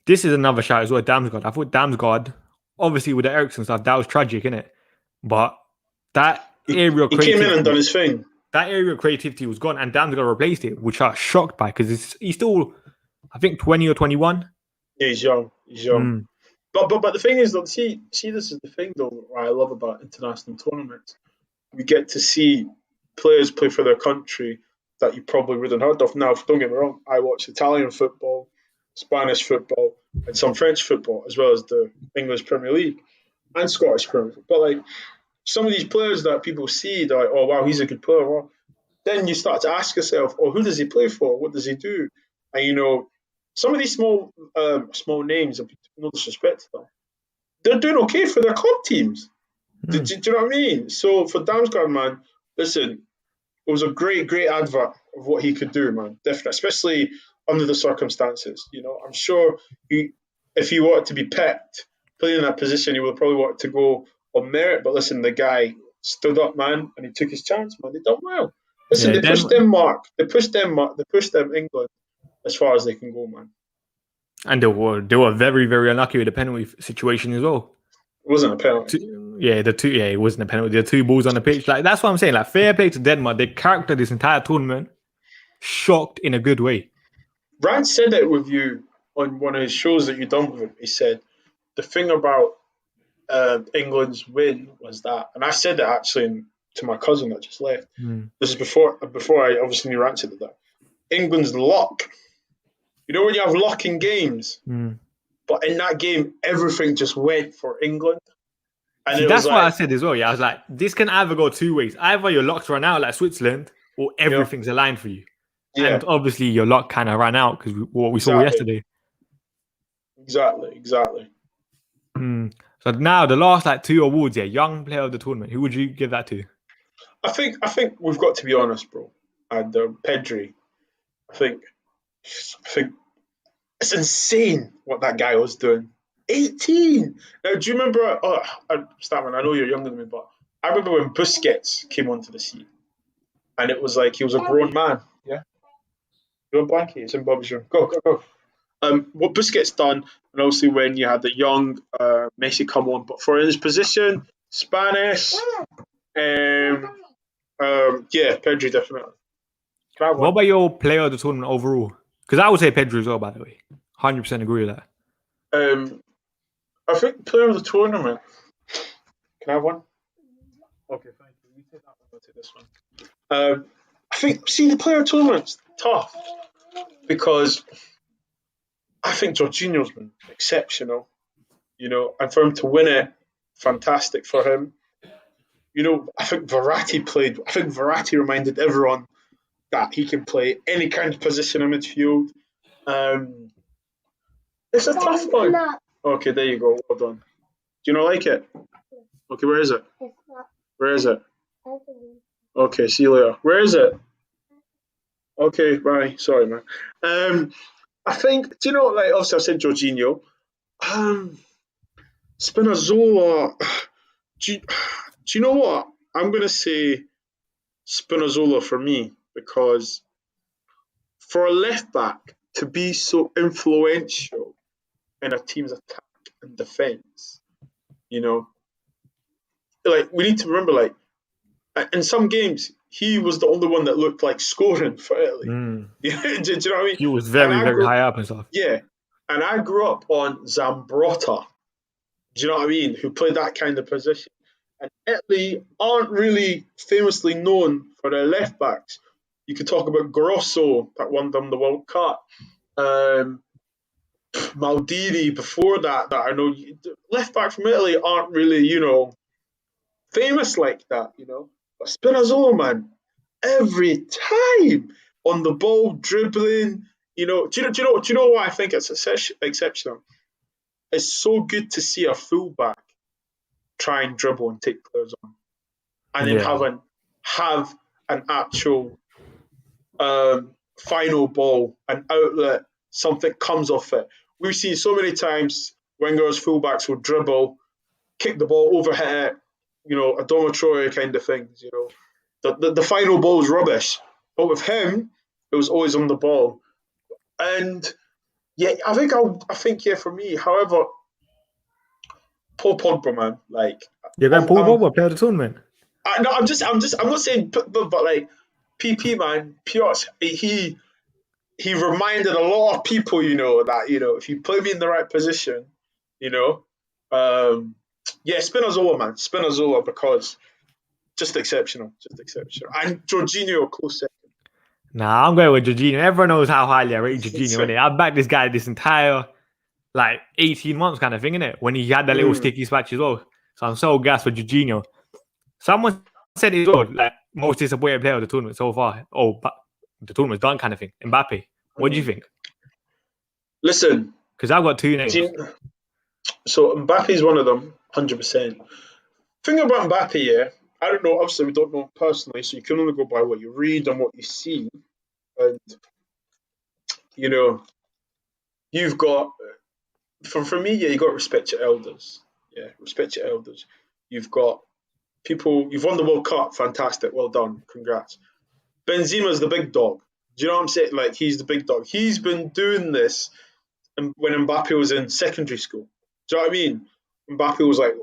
This is another shout as well, Damsgaard. I thought Damsgaard, obviously with the Ericsson stuff, that was tragic, innit? But that aerial creativity, he came in and done his thing. That aerial creativity was gone, and Damsgaard replaced it, which I was shocked by because he's still, I think, 20 or 21. Yeah, he's young. But the thing is, though, see, this is the thing, though, what I love about international tournaments. We get to see players play for their country that you probably wouldn't have heard of. Now, don't get me wrong, I watch Italian football, Spanish football, and some French football, as well as the English Premier League and Scottish Premier League. But like some of these players that people see, they're like, "Oh wow, he's a good player." Well, then you start to ask yourself, "Oh, who does he play for? What does he do?" And some of these small names, no disrespect to them, they're doing okay for their club teams. Do you know what I mean? So for Damsgaard, man, listen, it was a great advert of what he could do, man. Definitely, especially under the circumstances. I'm sure if he wanted to be picked, playing in that position, he would probably want to go on merit. But listen, the guy stood up, man, and he took his chance, man. They done well. Listen, they pushed Denmark. They pushed them England as far as they can go, man. And they were very, very unlucky with the penalty situation as well. It wasn't a penalty. It wasn't a penalty. The two balls on the pitch. Like that's what I'm saying. Like fair play to Denmark. They characterized this entire tournament shocked in a good way. Rand said it with you on one of his shows that you done with him. He said the thing about England's win was that, and I said it actually to my cousin that just left. This is before I obviously knew Rand said that. England's luck. When you have luck in games, but in that game, everything just went for England. And that's what I said as well. Yeah, I was like, this can either go two ways. Either your luck's run out like Switzerland, or everything's aligned for you. Yeah. And obviously, your luck kind of ran out because what we saw yesterday. Exactly. So now the last two awards, young player of the tournament. Who would you give that to? I think we've got to be honest, bro. And Pedri, I think it's insane what that guy was doing. 18. Now, do you remember? Statman, I know you're younger than me, but I remember when Busquets came onto the scene, and it was like he was a grown man. Yeah. You're blanky. It's in Bob's room. Go. What Busquets done, and obviously when you had the young Messi come on, but for his position, Spanish, Pedri definitely. What about your player of the tournament overall? Because I would say Pedri as well, by the way. 100% agree with that. I think player of the tournament. Can I have one? Okay, thank you. You take that one. I'll take this one. I think the player of the tournament's tough because I think Jorginho's been exceptional. And for him to win it, fantastic for him. I think Verratti reminded everyone that he can play any kind of position in midfield. It's a tough one. Okay, there you go. Well done. Do you not like it? Okay, where is it? It's not Where is it? ugly. Okay, see you later. Where is it? Okay, bye. Sorry, man. I think, do you know, like, obviously I said Jorginho. Um, Spinazzola, do you know what? I'm going to say Spinazzola for me because for a left back to be so influential in a team's attack and defense, you know, like we need to remember, like in some games he was the only one that looked like scoring for Italy. Mm. do you know what I mean? He was And very, I very grew, high up and stuff. yeah, and I grew up on Zambrotta. Do you know what I mean? Who played that kind of position? And Italy aren't really famously known for their left backs. You could talk about Grosso that won them the World Cup. Maldini before that I know left back from Italy aren't really, famous like that, But Spinazzola, man, every time on the ball, dribbling, do you know why I think it's exceptional? It's so good to see a fullback try and dribble and take players on, and then Yeah. have an actual final ball, an outlet, something comes off it. We've seen so many times Wenger's fullbacks will dribble, kick the ball, overhit it, a Domatroy kind of things. The final ball is rubbish, but with him, it was always on the ball. And yeah, I think yeah, for me, however, Paul Pogba, man, like You're going I'm, Paul I'm, Pogba play of the tournament. no, I'm not saying, but like PP, man, Piotr, he reminded a lot of people, that if you play me in the right position, yeah, Spinazzola, man, Spinazzola, because just exceptional, and Jorginho, close second. Nah, I'm going with Jorginho. Everyone knows how highly I rate Jorginho, innit? I've backed this guy this entire 18 months kind of thing, innit? When he had that little sticky patch as well. So I'm so gassed for Jorginho. Someone said it as well, like most disappointing player of the tournament so far. Oh, but the tournament's done kind of thing. Mbappe. What do you think? Listen, because I've got two names. So Mbappe's one of them, 100%. Thing about Mbappe, yeah, I don't know. Obviously, we don't know him personally, so you can only go by what you read and what you see. And you've got for me, yeah, you got to respect your elders. Yeah, respect your elders. You've got people. You've won the World Cup. Fantastic. Well done. Congrats. Benzema's the big dog. Do you know what I'm saying? Like, he's the big dog. He's been doing this when Mbappe was in secondary school. Do you know what I mean? Mbappe was like,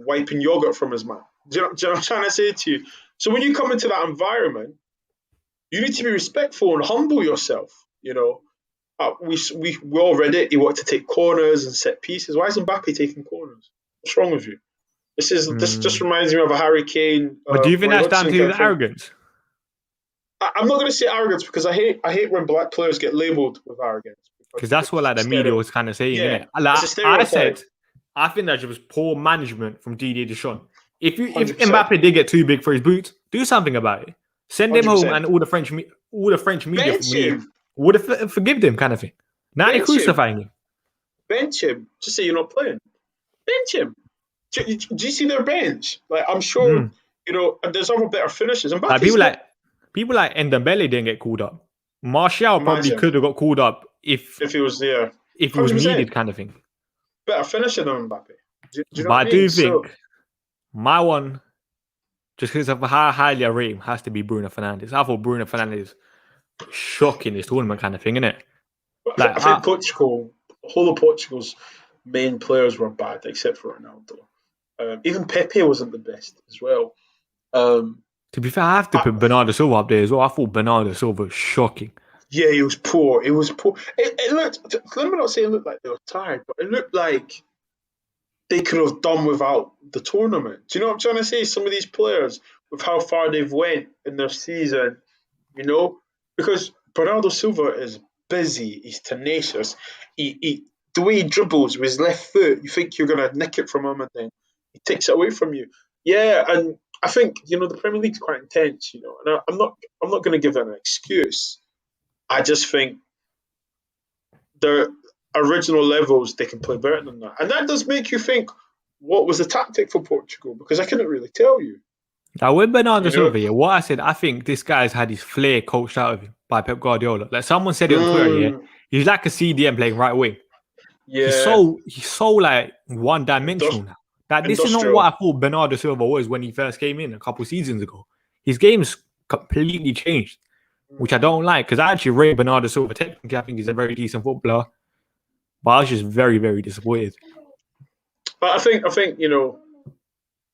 wiping yogurt from his mouth. Do you know what I'm trying to say to you? So when you come into that environment, you need to be respectful and humble yourself. We all read it. He wanted to take corners and set pieces. Why is Mbappe taking corners? What's wrong with you? This just reminds me of a Harry Kane. But do you think that's down to his arrogance? I'm not going to say arrogance because I hate when black players get labelled with arrogance. Because that's what the media was kind of saying, innit? I said, I think that it was poor management from Didier Deschamps. If Mbappe did get too big for his boots, do something about it. Send him 100%. Home, and all the French media Bench him. would have forgive him, kind of thing. Now they're crucifying him. Bench him. Just say you're not playing. Bench him. Do you see their bench? Like, I'm sure and there's other better finishes. And people like Ndombele didn't get called up. Martial probably could have got called up if he was there. If he was needed, kind of thing. Better finisher than Mbappe. Do you know but what I do think my one, just because of how highly I rate him, has to be Bruno Fernandes. I thought Bruno Fernandes shocking this tournament, kind of thing, innit? I think Portugal, whole of Portugal's main players were bad, except for Ronaldo. Even Pepe wasn't the best as well. To be fair, I have to put Bernardo Silva up there as well. I thought Bernardo Silva was shocking. Yeah, he was poor. It looked, let me not say it looked like they were tired, but it looked like they could have done without the tournament. Do you know what I'm trying to say? Some of these players, with how far they've went in their season, because Bernardo Silva is busy, he's tenacious. The way he dribbles with his left foot, you think you're going to nick it from him, and then he takes it away from you. Yeah, and I think the Premier League's quite intense, and I'm not going to give it an excuse. I just think original levels, they can play better than that. And that does make you think, what was the tactic for Portugal? Because I couldn't really tell you. Now, with Bernardo Silva, what I said, I think this guy's had his flair coached out of him by Pep Guardiola. Like someone said it on Twitter, he's like a CDM playing right wing. Yeah. He's so like one-dimensional now. Like this is not what I thought Bernardo Silva was when he first came in a couple seasons ago. His game's completely changed, which I don't like because I actually rate Bernardo Silva technically. I think he's a very decent footballer, but I was just very, very disappointed. But I think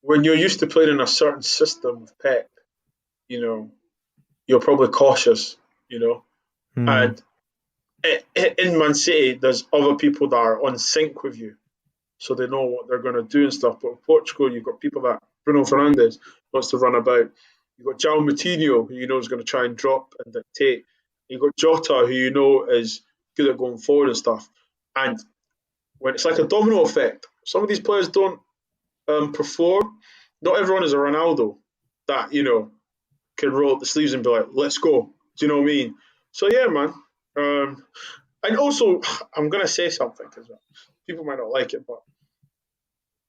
when you're used to playing in a certain system with Pep, you're probably cautious, and in Man City, there's other people that are on sync with you, so they know what they're going to do and stuff. But with Portugal, you've got people that Bruno Fernandes wants to run about. You've got João Moutinho, who is going to try and drop and dictate. You've got Jota, who is good at going forward and stuff. And when it's like a domino effect, some of these players don't perform. Not everyone is a Ronaldo that, can roll up the sleeves and be like, let's go. Do you know what I mean? So, yeah, man. And also, I'm going to say something as well. People might not like it, but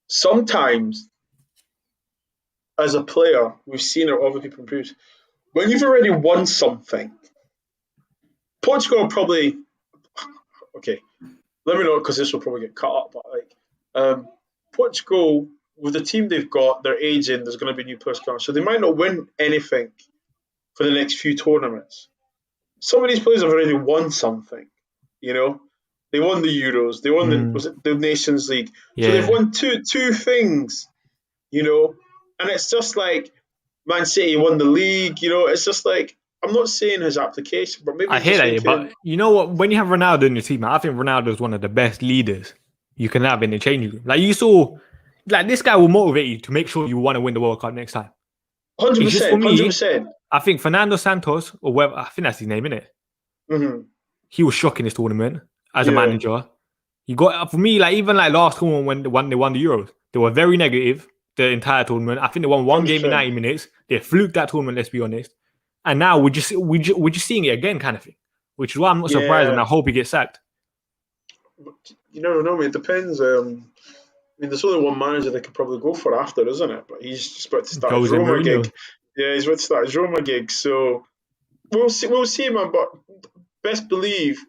sometimes as a player, we've seen it other people improve. When you've already won something, Portugal probably, okay, let me know because this will probably get cut up, but Portugal, with the team they've got, they're aging, there's going to be new players coming, so they might not win anything for the next few tournaments. Some of these players have already won something, They won the Euros, they won the Nations League. Yeah. So they've won two things, and it's just like Man City won the league, it's just like, I'm not saying his application, but maybe I hear that, but you know what? When you have Ronaldo in your team, I think Ronaldo is one of the best leaders you can have in the changing room. Like you saw, like this guy will motivate you to make sure you want to win the World Cup next time. 100%. 100%. I think Fernando Santos, or whoever, I think that's his name, isn't it? Mm-hmm. He was shocking this tournament as a manager. He got, for me, like even like last tournament when they won the Euros, they were very negative the entire tournament. I think they won one 100%. Game in 90 minutes. They fluked that tournament, let's be honest. And now we're just seeing it again, kind of thing. Which is why I'm not surprised, and I hope he gets sacked. You never know, man. It depends. There's only one manager they could probably go for after, isn't it? But he's just about to start his Roma gig. Yeah, he's about to start his Roma gig. So we'll see, man. But best believe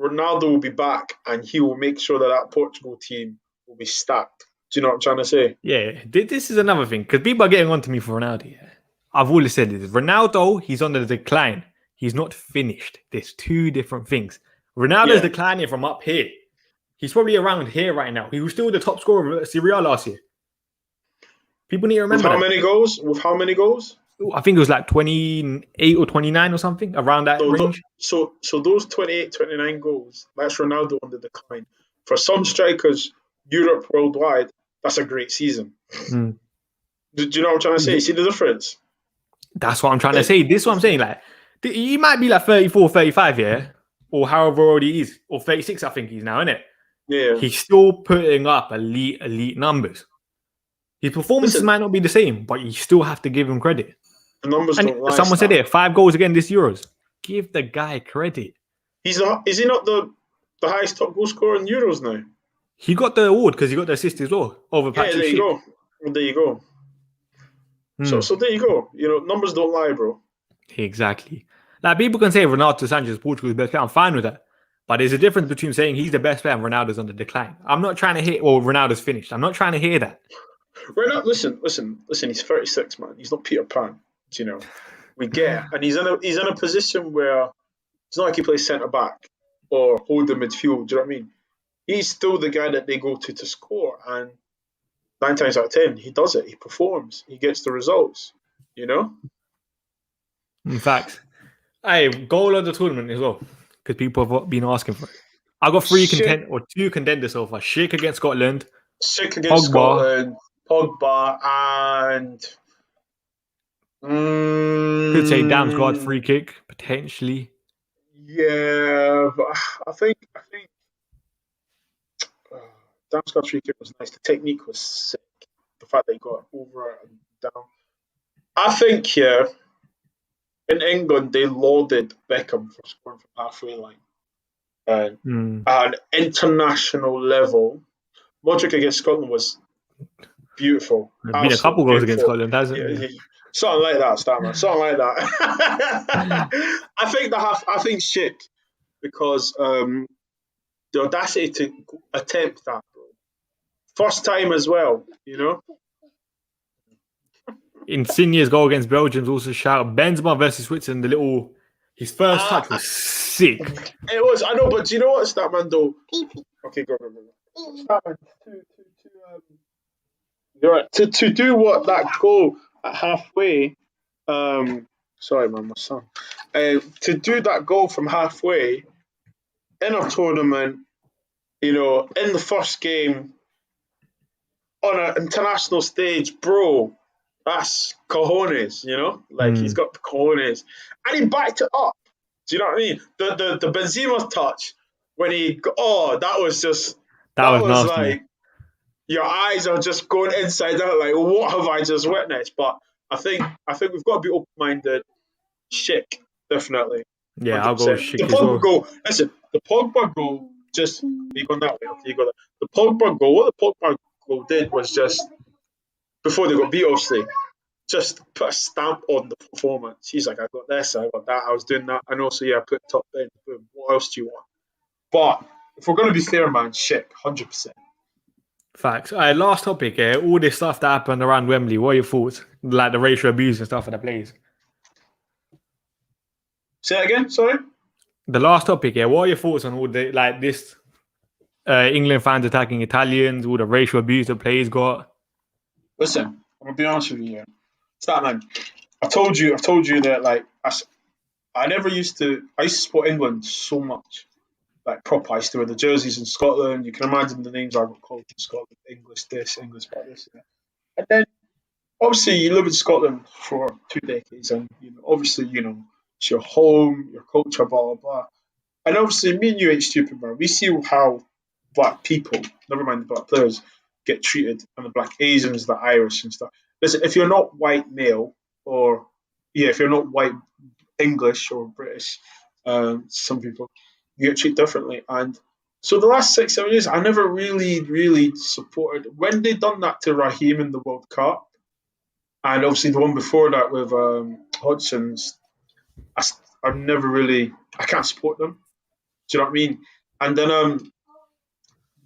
Ronaldo will be back, and he will make sure that Portugal team will be stacked. Do you know what I'm trying to say? Yeah, this is another thing because people are getting on to me for Ronaldo. Yeah. I've always said this. Ronaldo, he's on the decline. He's not finished. There's two different things. Ronaldo's declining from up here. He's probably around here right now. He was still the top scorer of Serie A last year. People need to remember With how many goals? I think it was like 28 or 29 or something, around that range. So those 28, 29 goals, that's Ronaldo on the decline. For some strikers, Europe, worldwide, that's a great season. Do you know what I'm trying to say? You see the difference? That's what I'm trying to say. This is what I'm saying. Like, he might be like 34, 35, yeah? Or however old he is. Or 36, I think he's now, isn't it? Yeah. He's still putting up elite numbers. His performances might not be the same, but you still have to give him credit. The numbers don't lie. Someone said it, 5 goals again this Euros. Give the guy credit. Is he not the highest top goal scorer in Euros now? He got the award because he got the assist as well. Over Patrick Schick. There you go. So there you go. Numbers don't lie, bro. Exactly. Like people can say Ronaldo Sanchez is Portugal's best player. I'm fine with that. But there's a difference between saying he's the best player and Ronaldo's on the decline. I'm not trying to hear, Ronaldo's finished. I'm not trying to hear that. Listen. He's 36, man. He's not Peter Pan. We get it. And he's in a position where it's not like he plays centre back or hold the midfield. Do you know what I mean? He's still the guy that they go to score, and 9 times out of 10, he does it. He performs. He gets the results. In fact, goal of the tournament as well, because people have been asking for it. I got 2 contenders so far. Schick against Scotland. Scotland. Pogba and could say Damsgaard free kick potentially. Yeah, but I think Damsgaard free kick was nice. The technique was sick. The fact that he got over and down. I think in England they lauded Beckham for scoring from halfway line. And at an international level, Modric against Scotland was beautiful. There's been a couple goals against Scotland, hasn't Yeah, there? something like that, Statman. Something like that. I think shit because the audacity to attempt that, bro. First time as well, you know. Insigne's goal against Belgium's also shout. Benzema versus Switzerland. His first touch was sick. It was. I know, but do you know what, Statman? Though. Okay, go. Statman, to do what that goal at halfway. Sorry, man, my son. To do that goal from halfway in a tournament, you know, in the first game on an international stage, bro, that's cojones, you know? Like, he's got the cojones. And he backed it up. Do you know what I mean? The Benzema touch, when that was just... That was nasty. like, your eyes are just going inside out, like, what have I just witnessed? But I think we've got to be open-minded. Schick, definitely. Yeah, 100%. I'll go Schick The as well. Pogba goal, listen, the Pogba goal just... You gone that way? Okay, you got that. The Pogba goal, what the Pogba goal did was just, before they got beat, obviously, just put a stamp on the performance. He's like, I got this, I got that, I was doing that, and also, I put top in. What else do you want? But if we're going to be fair, man, Schick, 100%. Facts. Last topic, all this stuff that happened around Wembley, what are your thoughts? Like the racial abuse and stuff of the players. Say that again, sorry? The last topic, what are your thoughts on all the, like this England fans attacking Italians, all the racial abuse the players got? Listen, I'm going to be honest with you here. Statman, I told you that, like, I used to support England so much. Like, proper. I used to wear the jerseys in Scotland. You can imagine the names I got called in Scotland. English this, English this. Yeah. And then, obviously, you live in Scotland for 2 decades. And, obviously, it's your home, your culture, blah, blah, blah. And obviously, me and you ain't stupid, man. We see how black people, never mind the black players, get treated. And the black Asians, the Irish and stuff. Listen, if you're not white male, if you're not white English or British, some people, you get treated differently. And so the last 6-7 years, I never really supported. When they done that to Raheem in the World Cup, and obviously the one before that with Hodgson's, I can't support them. Do you know what I mean? And then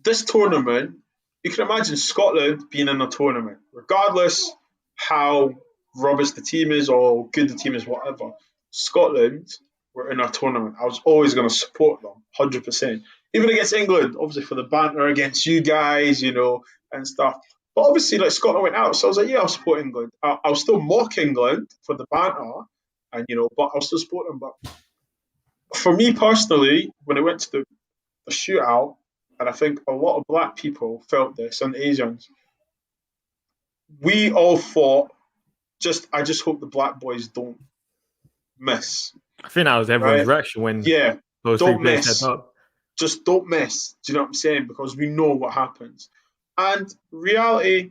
this tournament, you can imagine Scotland being in a tournament, regardless how rubbish the team is or good the team is, whatever. Scotland were in a tournament. I was always going to support them, 100%. Even against England, obviously for the banter against you guys, and stuff. But obviously, like, Scotland went out, so I was like, yeah, I'll support England. I'll still mock England for the banter, and but I'll still support them. But for me personally, when it went to the shootout, and I think a lot of black people felt this, and Asians, we all thought, I just hope the black boys don't miss. I think that was everyone's reaction when those three players set up. Just don't miss. Do you know what I'm saying? Because we know what happens. And reality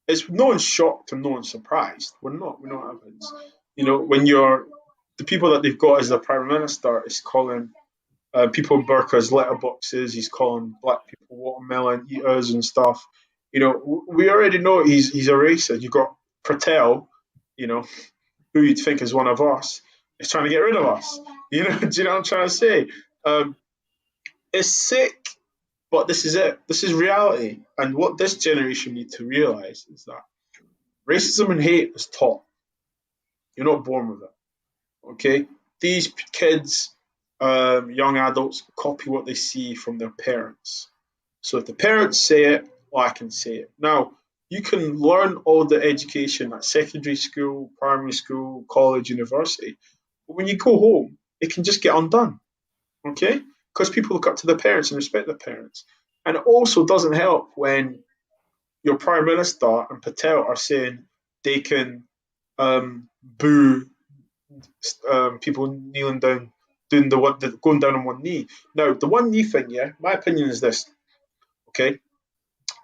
is, no one's shocked and no one's surprised. We know what happens. When the people that they've got as the Prime Minister is calling people in burqas letterboxes, he's calling black people watermelon eaters and stuff. We already know he's a racist. You've got Patel, who you'd think is one of us, is trying to get rid of us. Do you know what I'm trying to say? It's sick, but this is it. This is reality. And what this generation need to realize is that racism and hate is taught. You're not born with it. Okay? These kids, young adults, copy what they see from their parents. So if the parents say it, well, I can say it. Now, you can learn all the education at secondary school, primary school, college, university. But when you go home, it can just get undone. Okay? Because people look up to their parents and respect their parents. And it also doesn't help when your Prime Minister and Patel are saying they can boo people kneeling down, going down on one knee. Now, the one knee thing, my opinion is this. Okay?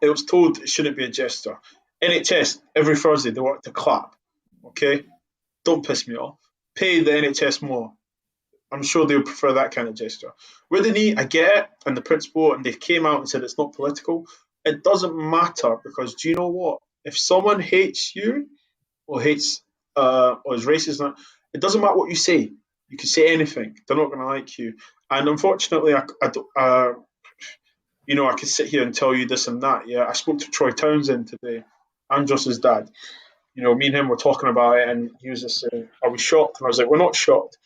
It was told it shouldn't be a gesture. NHS, every Thursday, they want to clap. Okay? Don't piss me off. Pay the NHS more. I'm sure they'll prefer that kind of gesture. With the knee, I get it, and the principle, and they came out and said it's not political. It doesn't matter because do you know what? If someone hates you or hates or is racist, it doesn't matter what you say. You can say anything. They're not going to like you. And unfortunately, I could sit here and tell you this and that. Yeah, I spoke to Troy Townsend today. I'm Joss's dad. Me and him were talking about it, and he was just saying, "Are we shocked?" And I was like, "We're not shocked."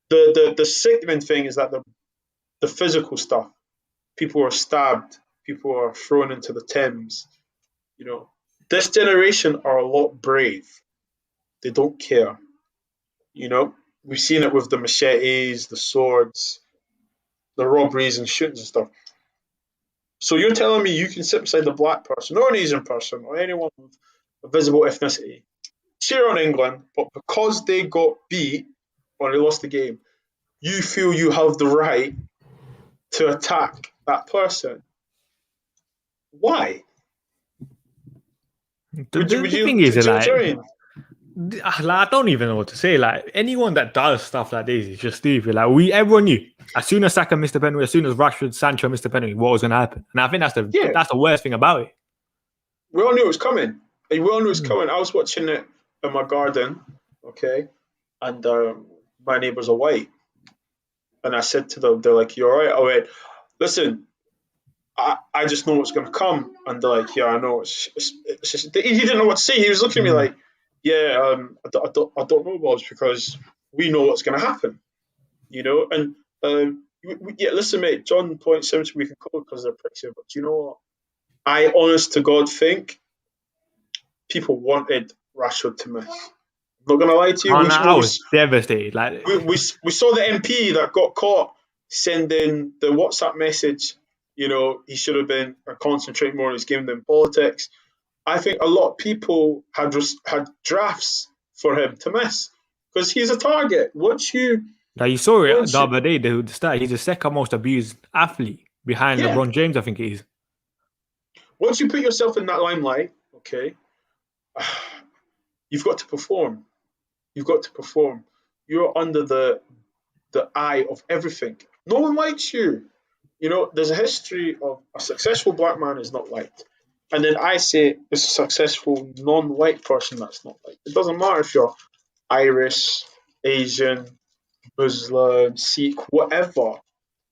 The sickening thing is that the physical stuff. People are stabbed. People are thrown into the Thames. This generation are a lot brave. They don't care. We've seen it with the machetes, the swords, the robberies and shootings and stuff. So you're telling me you can sit beside a black person or an Asian person or anyone with a visible ethnicity, cheer on England, but because they got beat or they lost the game, you feel you have the right to attack that person? Why? The thing is, I don't even know what to say. Like, anyone that does stuff like this is just stupid. Like, everyone knew as soon as Saka missed the penalty, as soon as Rashford, Sancho missed the penalty, what was going to happen. And I think that's the worst thing about it. We all knew it was coming. I was watching it in my garden, okay, and my neighbours are white, and I said to them, they're like, "You all right?" I went, "Listen, I just know what's going to come," and they're like, "Yeah, I know." It's just, he didn't know what to say. He was looking at me like, "Yeah, I don't know, Bobz, because we know what's going to happen, And listen, mate. John points out we can call because they're pricks here, but do you know what? I, honest to God, think people wanted Rashford to miss. I'm not going to lie to you. I was devastated. Like, we saw the MP that got caught sending the WhatsApp message. He should have been concentrating more on his game than politics. I think a lot of people had drafts for him to miss because he's a target. You saw it the other day. The stat, he's the second most abused athlete behind LeBron James, I think it is. Once you put yourself in that limelight, okay, you've got to perform. You're under the eye of everything. No one likes you. There's a history of a successful black man is not liked. And then I say it's a successful non-white person that's not liked. It doesn't matter if you're Irish, Asian, Muslim, Sikh, whatever.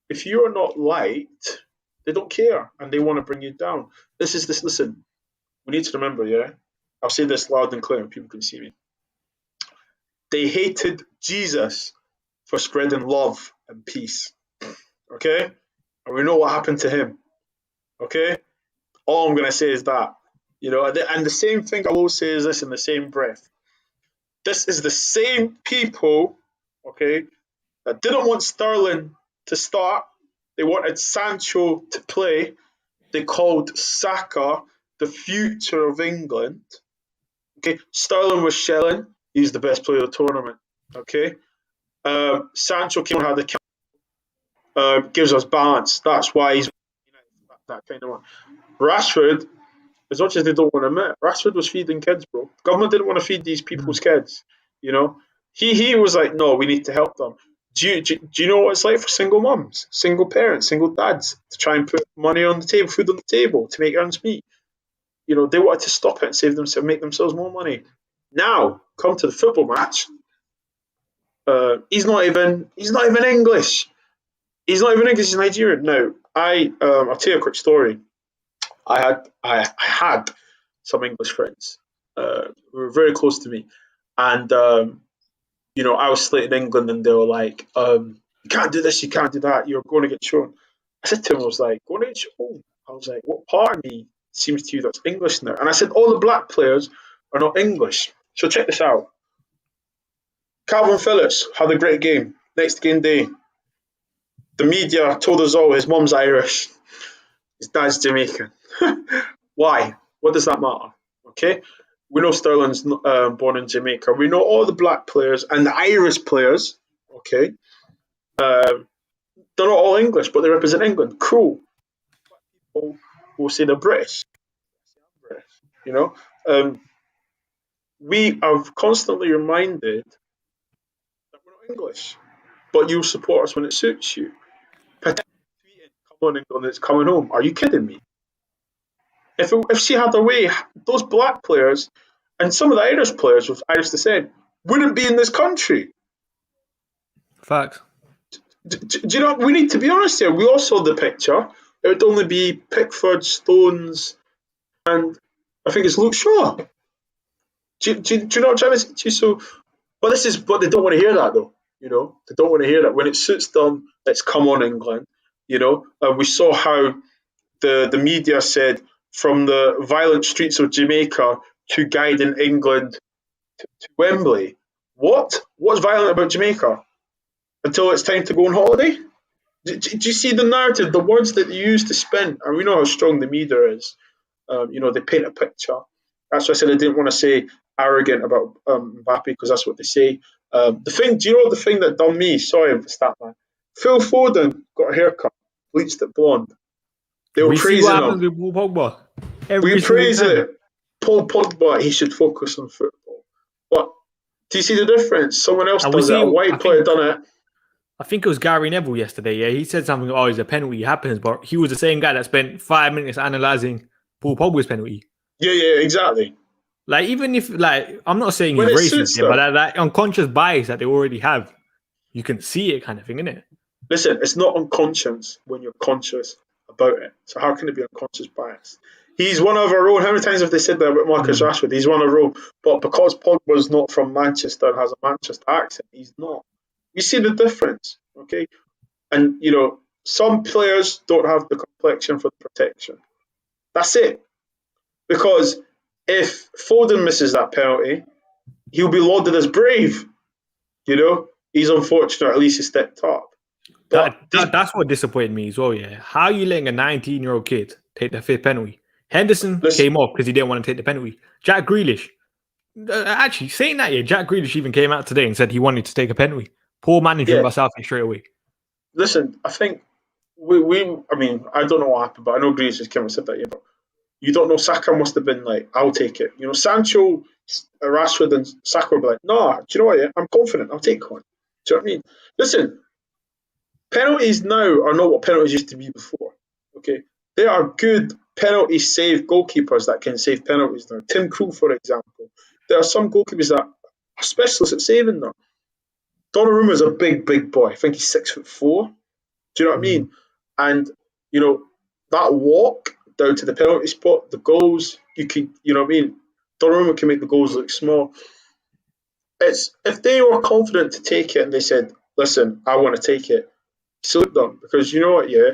If you're not liked, they don't care and they want to bring you down. Listen, we need to remember, yeah? I'll say this loud and clear and people can see me. They hated Jesus for spreading love and peace. Okay? And we know what happened to him. Okay? All I'm going to say is that. And the same thing I will say is this in the same breath. This is the same people, okay, that didn't want Sterling to start. They wanted Sancho to play. They called Saka the future of England. Okay? Sterling was shelling. He's the best player of the tournament. Okay? Sancho came and had the gives us balance. That's why he's that kind of one. Rashford, as much as they don't want to admit, Rashford was feeding kids, bro. Government didn't want to feed these people's kids. He was like, no, we need to help them. Do you know what it's like for single mums, single parents, single dads to try and put money on the table, food on the table to make ends meet? They wanted to stop it and save themselves, make themselves more money. Now, come to the football match. He's not even English. He's not even English. He's Nigerian. Now, I'll tell you a quick story. I had some English friends who were very close to me, and I was slating England, and they were like, "You can't do this, you can't do that. You're going to get shown." I said to him, I was like, "Going to get shown?" I was like, "What part of me seems to you that's English now?" And I said, "All the black players are not English." So check this out. Calvin Phillips had a great game. Next game day, the media told us all his mum's Irish, his dad's Jamaican. Why? What does that matter? Okay? We know Sterling's born in Jamaica. We know all the black players and the Irish players, okay? They're not all English, but they represent England. Cool. People will say they're British. We are constantly reminded that we're not English. but you'll support us when it suits you. Tweeting, come on, England, it's coming home. Are you kidding me? If she had her way, those black players and some of the Irish players with Irish descent wouldn't be in this country. Facts. Do you know, we need to be honest here. We all saw the picture. It would only be Pickford, Stones, and I think it's Luke Shaw. Do you know what I'm trying to say to you? So, but they don't want to hear that though. You know, they don't want to hear that. When it suits them, it's come on, England. You know, we saw how the media said from the violent streets of Jamaica to guiding England to Wembley. What's violent about Jamaica? Until it's time to go on holiday? Do you see the narrative, the words that they use to spin? And we know how strong the media is. You know, they paint a picture. That's why I said I didn't want to say arrogant about Mbappe, because that's what they say. Do you know the thing that done me? Sorry, Statman. Phil Foden got a haircut, bleached it blonde. They were praising him. With Paul Pogba. We praise it. Paul Pogba, he should focus on football. But do you see the difference? Someone else does it. A white player done it. I think it was Gary Neville yesterday. Yeah, he said something. Oh, it's a penalty. It happens, but he was the same guy that spent 5 minutes analyzing Paul Pogba's penalty. Yeah, exactly. Like, even if, like, I'm not saying he's racist, but that unconscious bias that they already have, you can see it, kind of thing, innit? Listen, it's not unconscious when you're conscious about it. So how can it be unconscious bias? He's one of our own. How many times have they said that about Marcus Rashford? He's one of our own. But because Pogba's not from Manchester and has a Manchester accent, he's not. You see the difference, okay? And, you know, some players don't have the complexion for the protection. That's it. Because if Foden misses that penalty, he'll be lauded as brave. You know? He's unfortunate. At least he stepped up. That's what disappointed me as well, yeah. How are you letting a 19-year-old kid take the fifth penalty? Henderson came off because he didn't want to take the penalty. Jack Grealish. Actually, saying that, yeah, Jack Grealish even came out today and said he wanted to take a penalty. Poor management by Southgate straight away. Listen, I think I mean, I don't know what happened, but I know Grealish just came and said that, yeah, but you don't know, Saka must have been like, I'll take it. You know, Sancho, Rashford and Saka will be like, no, do you know what, yeah, I'm confident, I'll take one. Do you know what I mean? Listen, penalties now are not what penalties used to be before, okay? There are good penalty save goalkeepers that can save penalties now. Tim Krul, for example. There are some goalkeepers that are specialists at saving them. Donnarumma's a big boy. I think he's 6'4". Do you know what I mean? And, you know, that walk down to the penalty spot, the goals, you know what I mean? Donnarumma can make the goals look small. It's if they were confident to take it and they said, listen, I want to take it, salute them. Because you know what, yeah?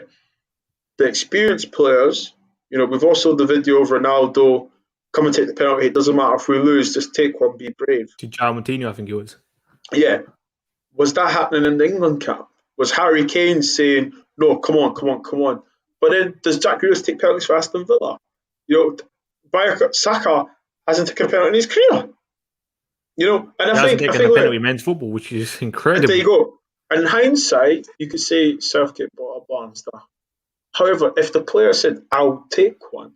The experienced players, you know, we've also the video of Ronaldo, come and take the penalty. It doesn't matter if we lose, just take one, be brave. To Martino, I think it was. Yeah. Was that happening in the England camp? Was Harry Kane saying, no, come on? But then does Jack Grealish take penalties for Aston Villa? You know, Saka hasn't taken a penalty in his career. You know, and I think a penalty in men's football, which is incredible. There you go. And in hindsight, you could say Southgate bought a blah and stuff. However, if the player said, I'll take one,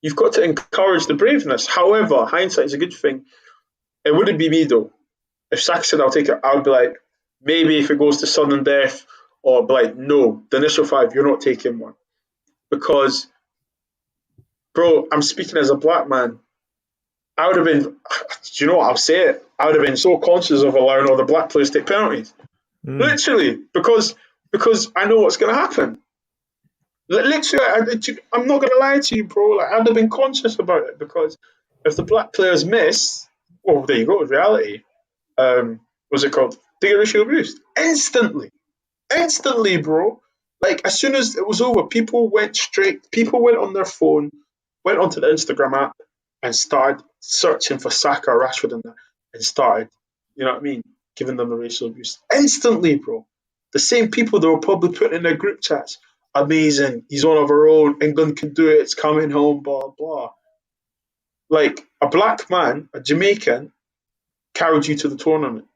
you've got to encourage the braveness. However, hindsight is a good thing. It wouldn't be me though. If Saka said, I'll take it, I would be like, maybe if it goes to sudden death, or be like, no, the initial 5, you're not taking one. Because, bro, I'm speaking as a black man. I would have been, do you know what, I'll say it, I would have been so conscious of allowing all the black players to take penalties. Literally, because I know what's going to happen. Literally, I'm not going to lie to you, bro. Like, I'd have been conscious about it, because if the black players miss, well, there you go, reality. What's it called? They get racial abuse instantly, bro. Like, as soon as it was over, people went on their phone, went onto the Instagram app, and started searching for Saka, Rashford, and started, you know what I mean, giving them the racial abuse instantly, bro. The same people that were probably putting in their group chats, amazing, he's one of our own, England can do it, it's coming home, blah blah. Like, a black man, a Jamaican, carried you to the tournament,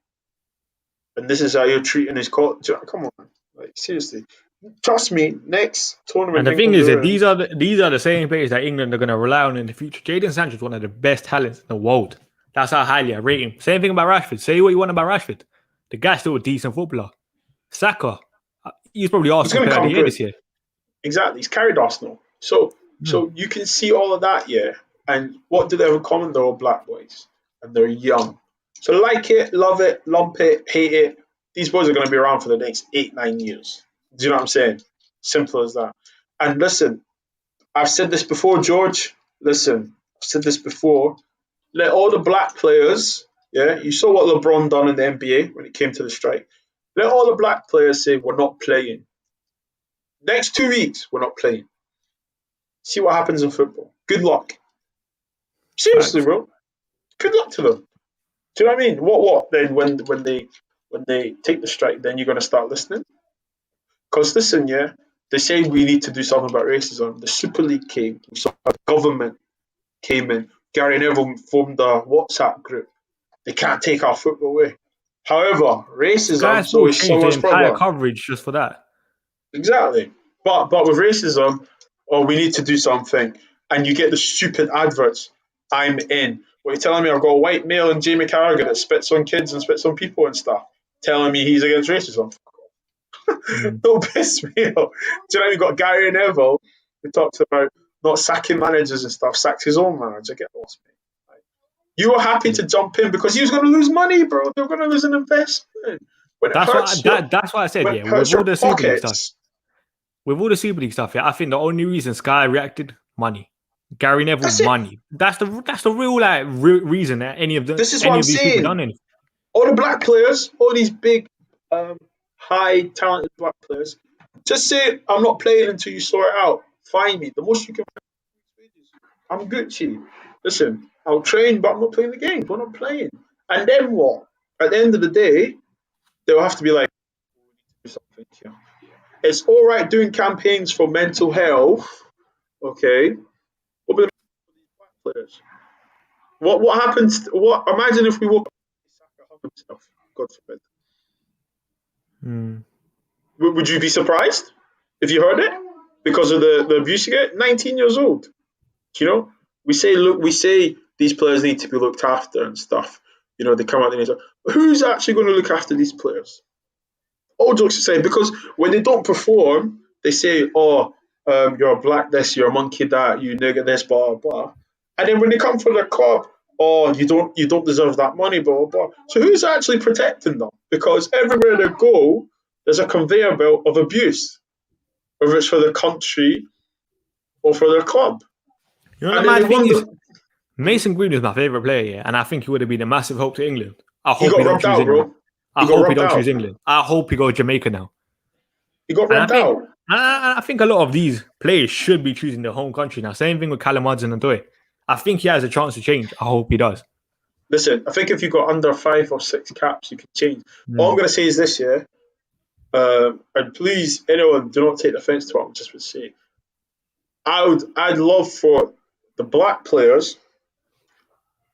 and this is how you're treating his coach. Come on, like, seriously. Trust me, next tournament. And the thing is that these are the same players that England are going to rely on in the future. Jadon Sancho is one of the best talents in the world. That's how highly I rate him. Same thing about Rashford. Say what you want about Rashford. The guy's still a decent footballer. Saka, he's probably He's Arsenal going to player of come the year good. this year. Exactly. He's carried Arsenal. So you can see all of that, yeah. And what do they have in common? They're all black boys. And they're young. So like it, love it, lump it, hate it. These boys are going to be around for the next 8-9 years. Do you know what I'm saying? Simple as that. And listen, I've said this before, George. Listen, I've said this before. Let all the black players, yeah, you saw what LeBron done in the NBA when it came to the strike. Let all the black players say, we're not playing. Next 2 weeks, we're not playing. See what happens in football. Good luck. Seriously, Facts. bro. Good luck to them. Do you know what I mean? What? Then when they take the strike, then you're going to start listening? Because listen, yeah, they say we need to do something about racism. The Super League came. We saw the government came in. Gary Neville formed a WhatsApp group. They can't take our football away. However, racism Guys is will always change the someone's entire problem. coverage just for that. Exactly. But with racism, we need to do something. And you get the stupid adverts. I'm in. What you're telling me? I've got a white male and Jamie Carragher that spits on kids and spits on people and stuff, telling me he's against racism. Don't piss me off. Do you know what I mean? You've got Gary Neville who talks about not sacking managers and stuff, sacks his own manager. Get lost, mate. You were happy to jump in because he was going to lose money, bro. They were going to lose an investment. When it That's why I said, when yeah, it hurts with all your the Super League stuff, pockets. with all the Super League stuff, yeah, I think the only reason Sky reacted, money. Gary Neville, That's it. money. That's the real reason that any of This is what I'm these people saying. done anything. All the black players, all these big, high talented black players, just say I'm not playing until you sort it out. Find me. The most you can. I'm Gucci. Listen, I'll train, but I'm not playing the game. We're not playing. And then what? At the end of the day, they'll have to be like, we need to do something here. It's all right doing campaigns for mental health. Okay. What about these black players? What happens? What? Imagine if we woke up and Saka hung himself. God forbid. Would you be surprised if you heard it because of the abuse you get? 19 years old. You know, we say these players need to be looked after and stuff. You know, they come out and say, who's actually going to look after these players? All jokes aside, because when they don't perform, they say, "Oh, you're a black this, you're a monkey that, you nigger this, blah blah." And then when they come for their club, "Oh, you don't deserve that money, blah blah." So who's actually protecting them? Because everywhere they go, there's a conveyor belt of abuse, whether it's for their country or for their club. You know, And the then mad they thing wonder. is, Mason Green is my favourite player, yeah, and I think he would have been a massive help to England. I He hope got he don't rubbed choose out, England. bro. I He got hope he rubbed don't choose out. England. I hope he goes Jamaica now. He got And rubbed out. I think a lot of these players should be choosing their home country now. Same thing with Callum Hudson-Odoi. I think he has a chance to change. I hope he does. Listen, I think if you got under 5 or 6 caps, you can change. All I'm going to say is this, yeah. And please, anyone, do not take offence to what I'm just going to say. I'd love for the black players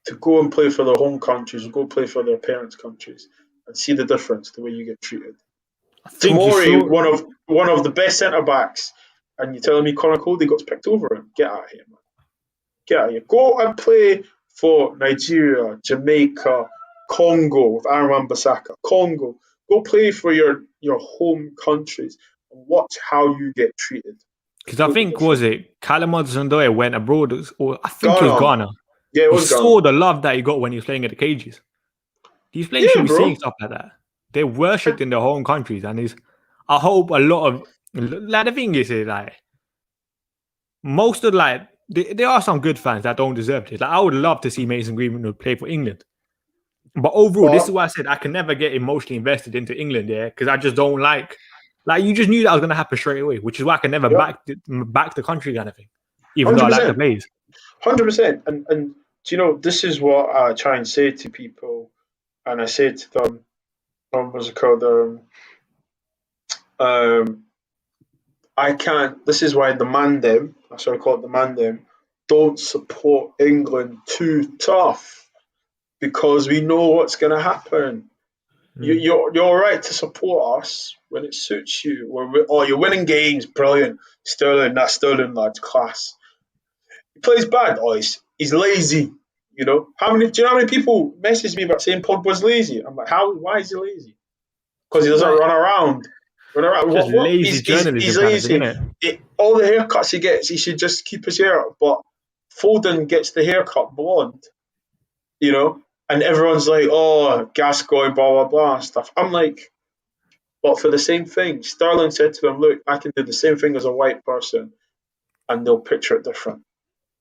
to go and play for their home countries, or go play for their parents' countries, and see the difference, the way you get treated. I think Tomori, one of the best centre backs, and you're telling me Conor Cody got picked over him? Get out of here, man. Get out of here. Go and play for Nigeria, Jamaica, Congo with Aaron Wan-Bissaka. Congo. Go play for your home countries and watch how you get treated. Because I think, was it Callum Hudson-Odoi went abroad, or I think it was Ghana. Yeah, it was Ghana. Saw the love that he got when he was playing at the cages. These players should be seeing stuff like that. They're worshipped in their home countries, and I hope a lot of the thing is like most of there are some good fans that don't deserve it. Like I would love to see Mason Greenwood play for England, but overall, this is why I said I can never get emotionally invested into England, yeah, because I just don't like you just knew that was going to happen straight away, which is why I can never back the country kind of thing, even 100%. Though I like the players. 100%. And do you know, this is what I try and say to people, and I say to them, what's it called? I can't. This is why the Mandem, that's what I call it, the Mandem, don't support England too tough, because we know what's going to happen. You're all right to support us when it suits you. You're winning games, brilliant. Sterling, lads, class. He plays bad. He's lazy. You know, do you know how many people message me about saying Pogba's lazy? I'm like, why is he lazy? because he doesn't run around. Just lazy journalism, He's kind of lazy. thing, isn't it? All the haircuts he gets, he should just keep his hair up. But Foden gets the haircut blonde, you know, and everyone's like, "Oh, Gascoigne, blah blah blah," and stuff. I'm like, but for the same thing, Sterling said to him, "Look, I can do the same thing as a white person, and they'll picture it different."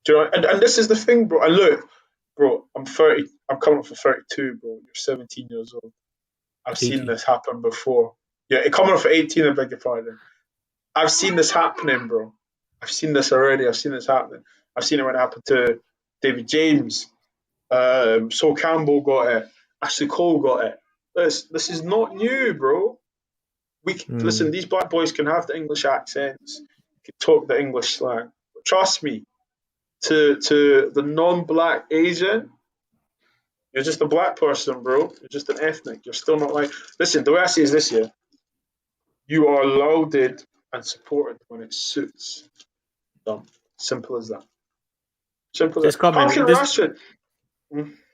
Do you know? And this is the thing, bro. And look, bro, I'm 30. I'm coming up for 32, bro. You're 17 years old. I've 18. seen this happen before. Yeah, coming up for 18. I beg your pardon. I've seen this happening, bro. I've seen this already. I've seen this happening. I've seen it when it happened to David James. Sol Campbell got it. Ashley Cole got it. This is not new, bro. Listen, these black boys can have the English accents, can talk the English slang. But trust me, to the non-black Asian, you're just a black person, bro. You're just an ethnic. You're still not like. Listen, the way I see it is this year. You are lauded and supported when it suits. Done. Simple as that. Simple as that. How can Rashford?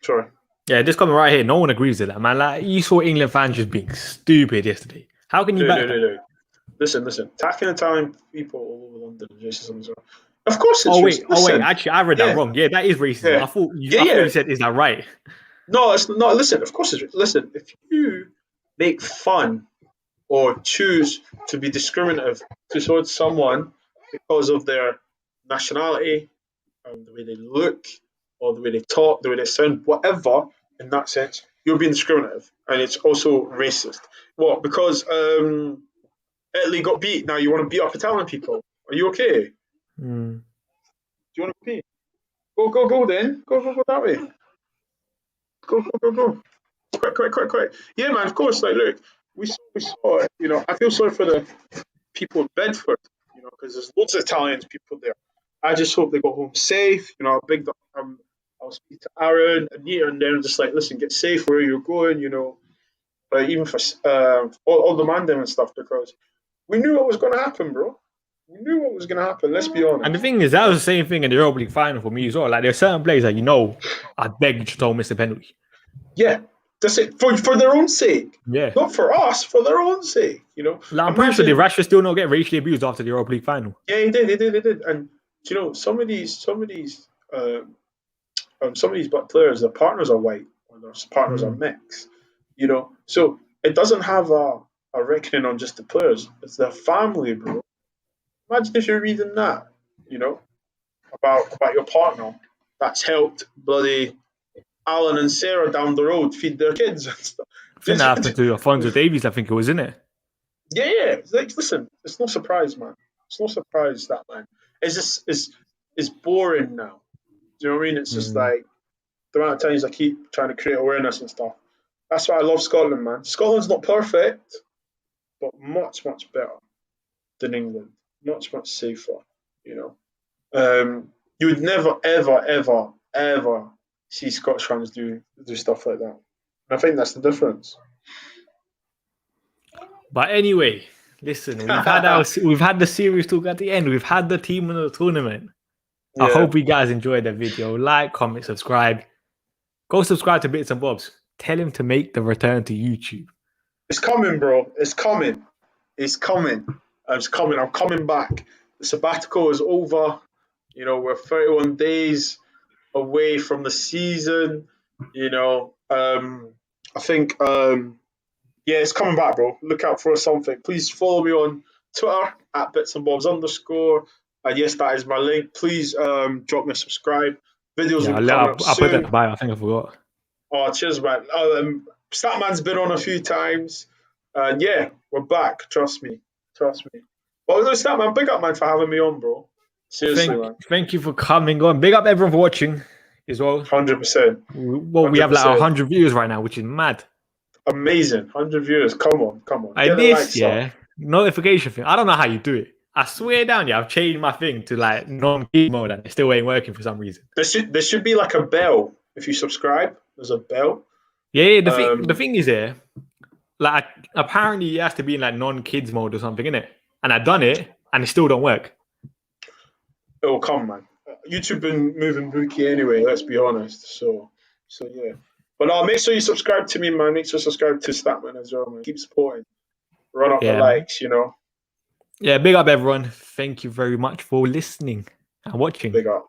Sorry. Yeah, this comment right here, no one agrees with that, man. Like, you saw England fans just being stupid yesterday. How can you back that? No. Listen. Attacking Italian people all over London is racism as well. Of course it's racist. Oh, wait. Actually, I read that wrong. Yeah, that is racism. Yeah. I thought you said, is that right? No, it's not. Listen, of course it's... Listen, if you make fun or choose to be discriminative towards someone because of their nationality, the way they look, or the way they talk, the way they sound, whatever, in that sense, you're being discriminative. And it's also racist. What? Because Italy got beat. Now you want to beat up Italian people. Are you okay? Do you want to pee? Go then. Go that way. Go. Quick. Yeah, man, of course. Like, look, we saw it. You know, I feel sorry for the people in Bedford, you know, because there's loads of Italian people there. I just hope they got home safe. You know, I'll speak to Aaron and Nita, and they're just like, listen, get safe where you're going, you know. But even for all the Mandem and stuff, because we knew what was going to happen, bro. We knew what was going to happen. Let's be honest. And the thing is, that was the same thing in the Europa League final for me as well. Like, there are certain players that, you know, I beg you to don't miss the penalty. Yeah, that's it. For their own sake. Yeah. Not for us, for their own sake, you know. Like, I'm pretty sure did Rashford still not get racially abused after the Europa League final? Yeah, he did. And, you know, some of these black players, their partners are white, or their partners are mixed, you know. So it doesn't have a reckoning on just the players. It's their family, bro. Imagine if you're reading that, you know, about your partner that's helped bloody Alan and Sarah down the road feed their kids and stuff. I think that happened to Alphonso Davies, I think it was, isn't it? Yeah. Like, listen, it's no surprise, man. It's no surprise that, man. It's just it's boring now. Do you know what I mean? It's just like the amount of times I keep trying to create awareness and stuff. That's why I love Scotland, man. Scotland's not perfect, but much better than England. Much safer, you know. You would never, ever see Scottish fans do stuff like that. And I think that's the difference. But anyway, listen, we've had the series talk at the end. We've had the team in the tournament. Yeah. I hope you guys enjoyed the video. Like, comment, subscribe. Go subscribe to Bitz and Bobz. Tell him to make the return to YouTube. It's coming, bro. It's coming. I'm coming back. The sabbatical is over. You know, we're 31 days away from the season. You know, I think, it's coming back, bro. Look out for something. Please follow me on Twitter at bitsandbobs_. Yes, that is my link. Please drop me a subscribe. Videos will be coming up soon. I'll put that in the bio. I think I forgot. Oh, cheers, man. Statman's been on a few times. And we're back. Trust me. Well, Statman, big up, man, for having me on, bro. Seriously, man. Thank you for coming on. Big up everyone for watching as well. 100%. Well, we have like 100 views right now, which is mad. Amazing. 100 viewers. Come on. Notification thing. I don't know how you do it. I swear down, I've changed my thing to like non-key mode and it still ain't working for some reason. There should be like a bell if you subscribe. There's a bell. Yeah, the thing is there, like apparently it has to be in like non-kids mode or something, innit? And I've done it and it still don't work. It will come, man. YouTube been moving bookie anyway, let's be honest. So yeah. But no, make sure you subscribe to me, man. Make sure you subscribe to Statman as well, man. Keep supporting. Run up the likes, you know. Yeah, big up everyone. Thank you very much for listening and watching. Big up.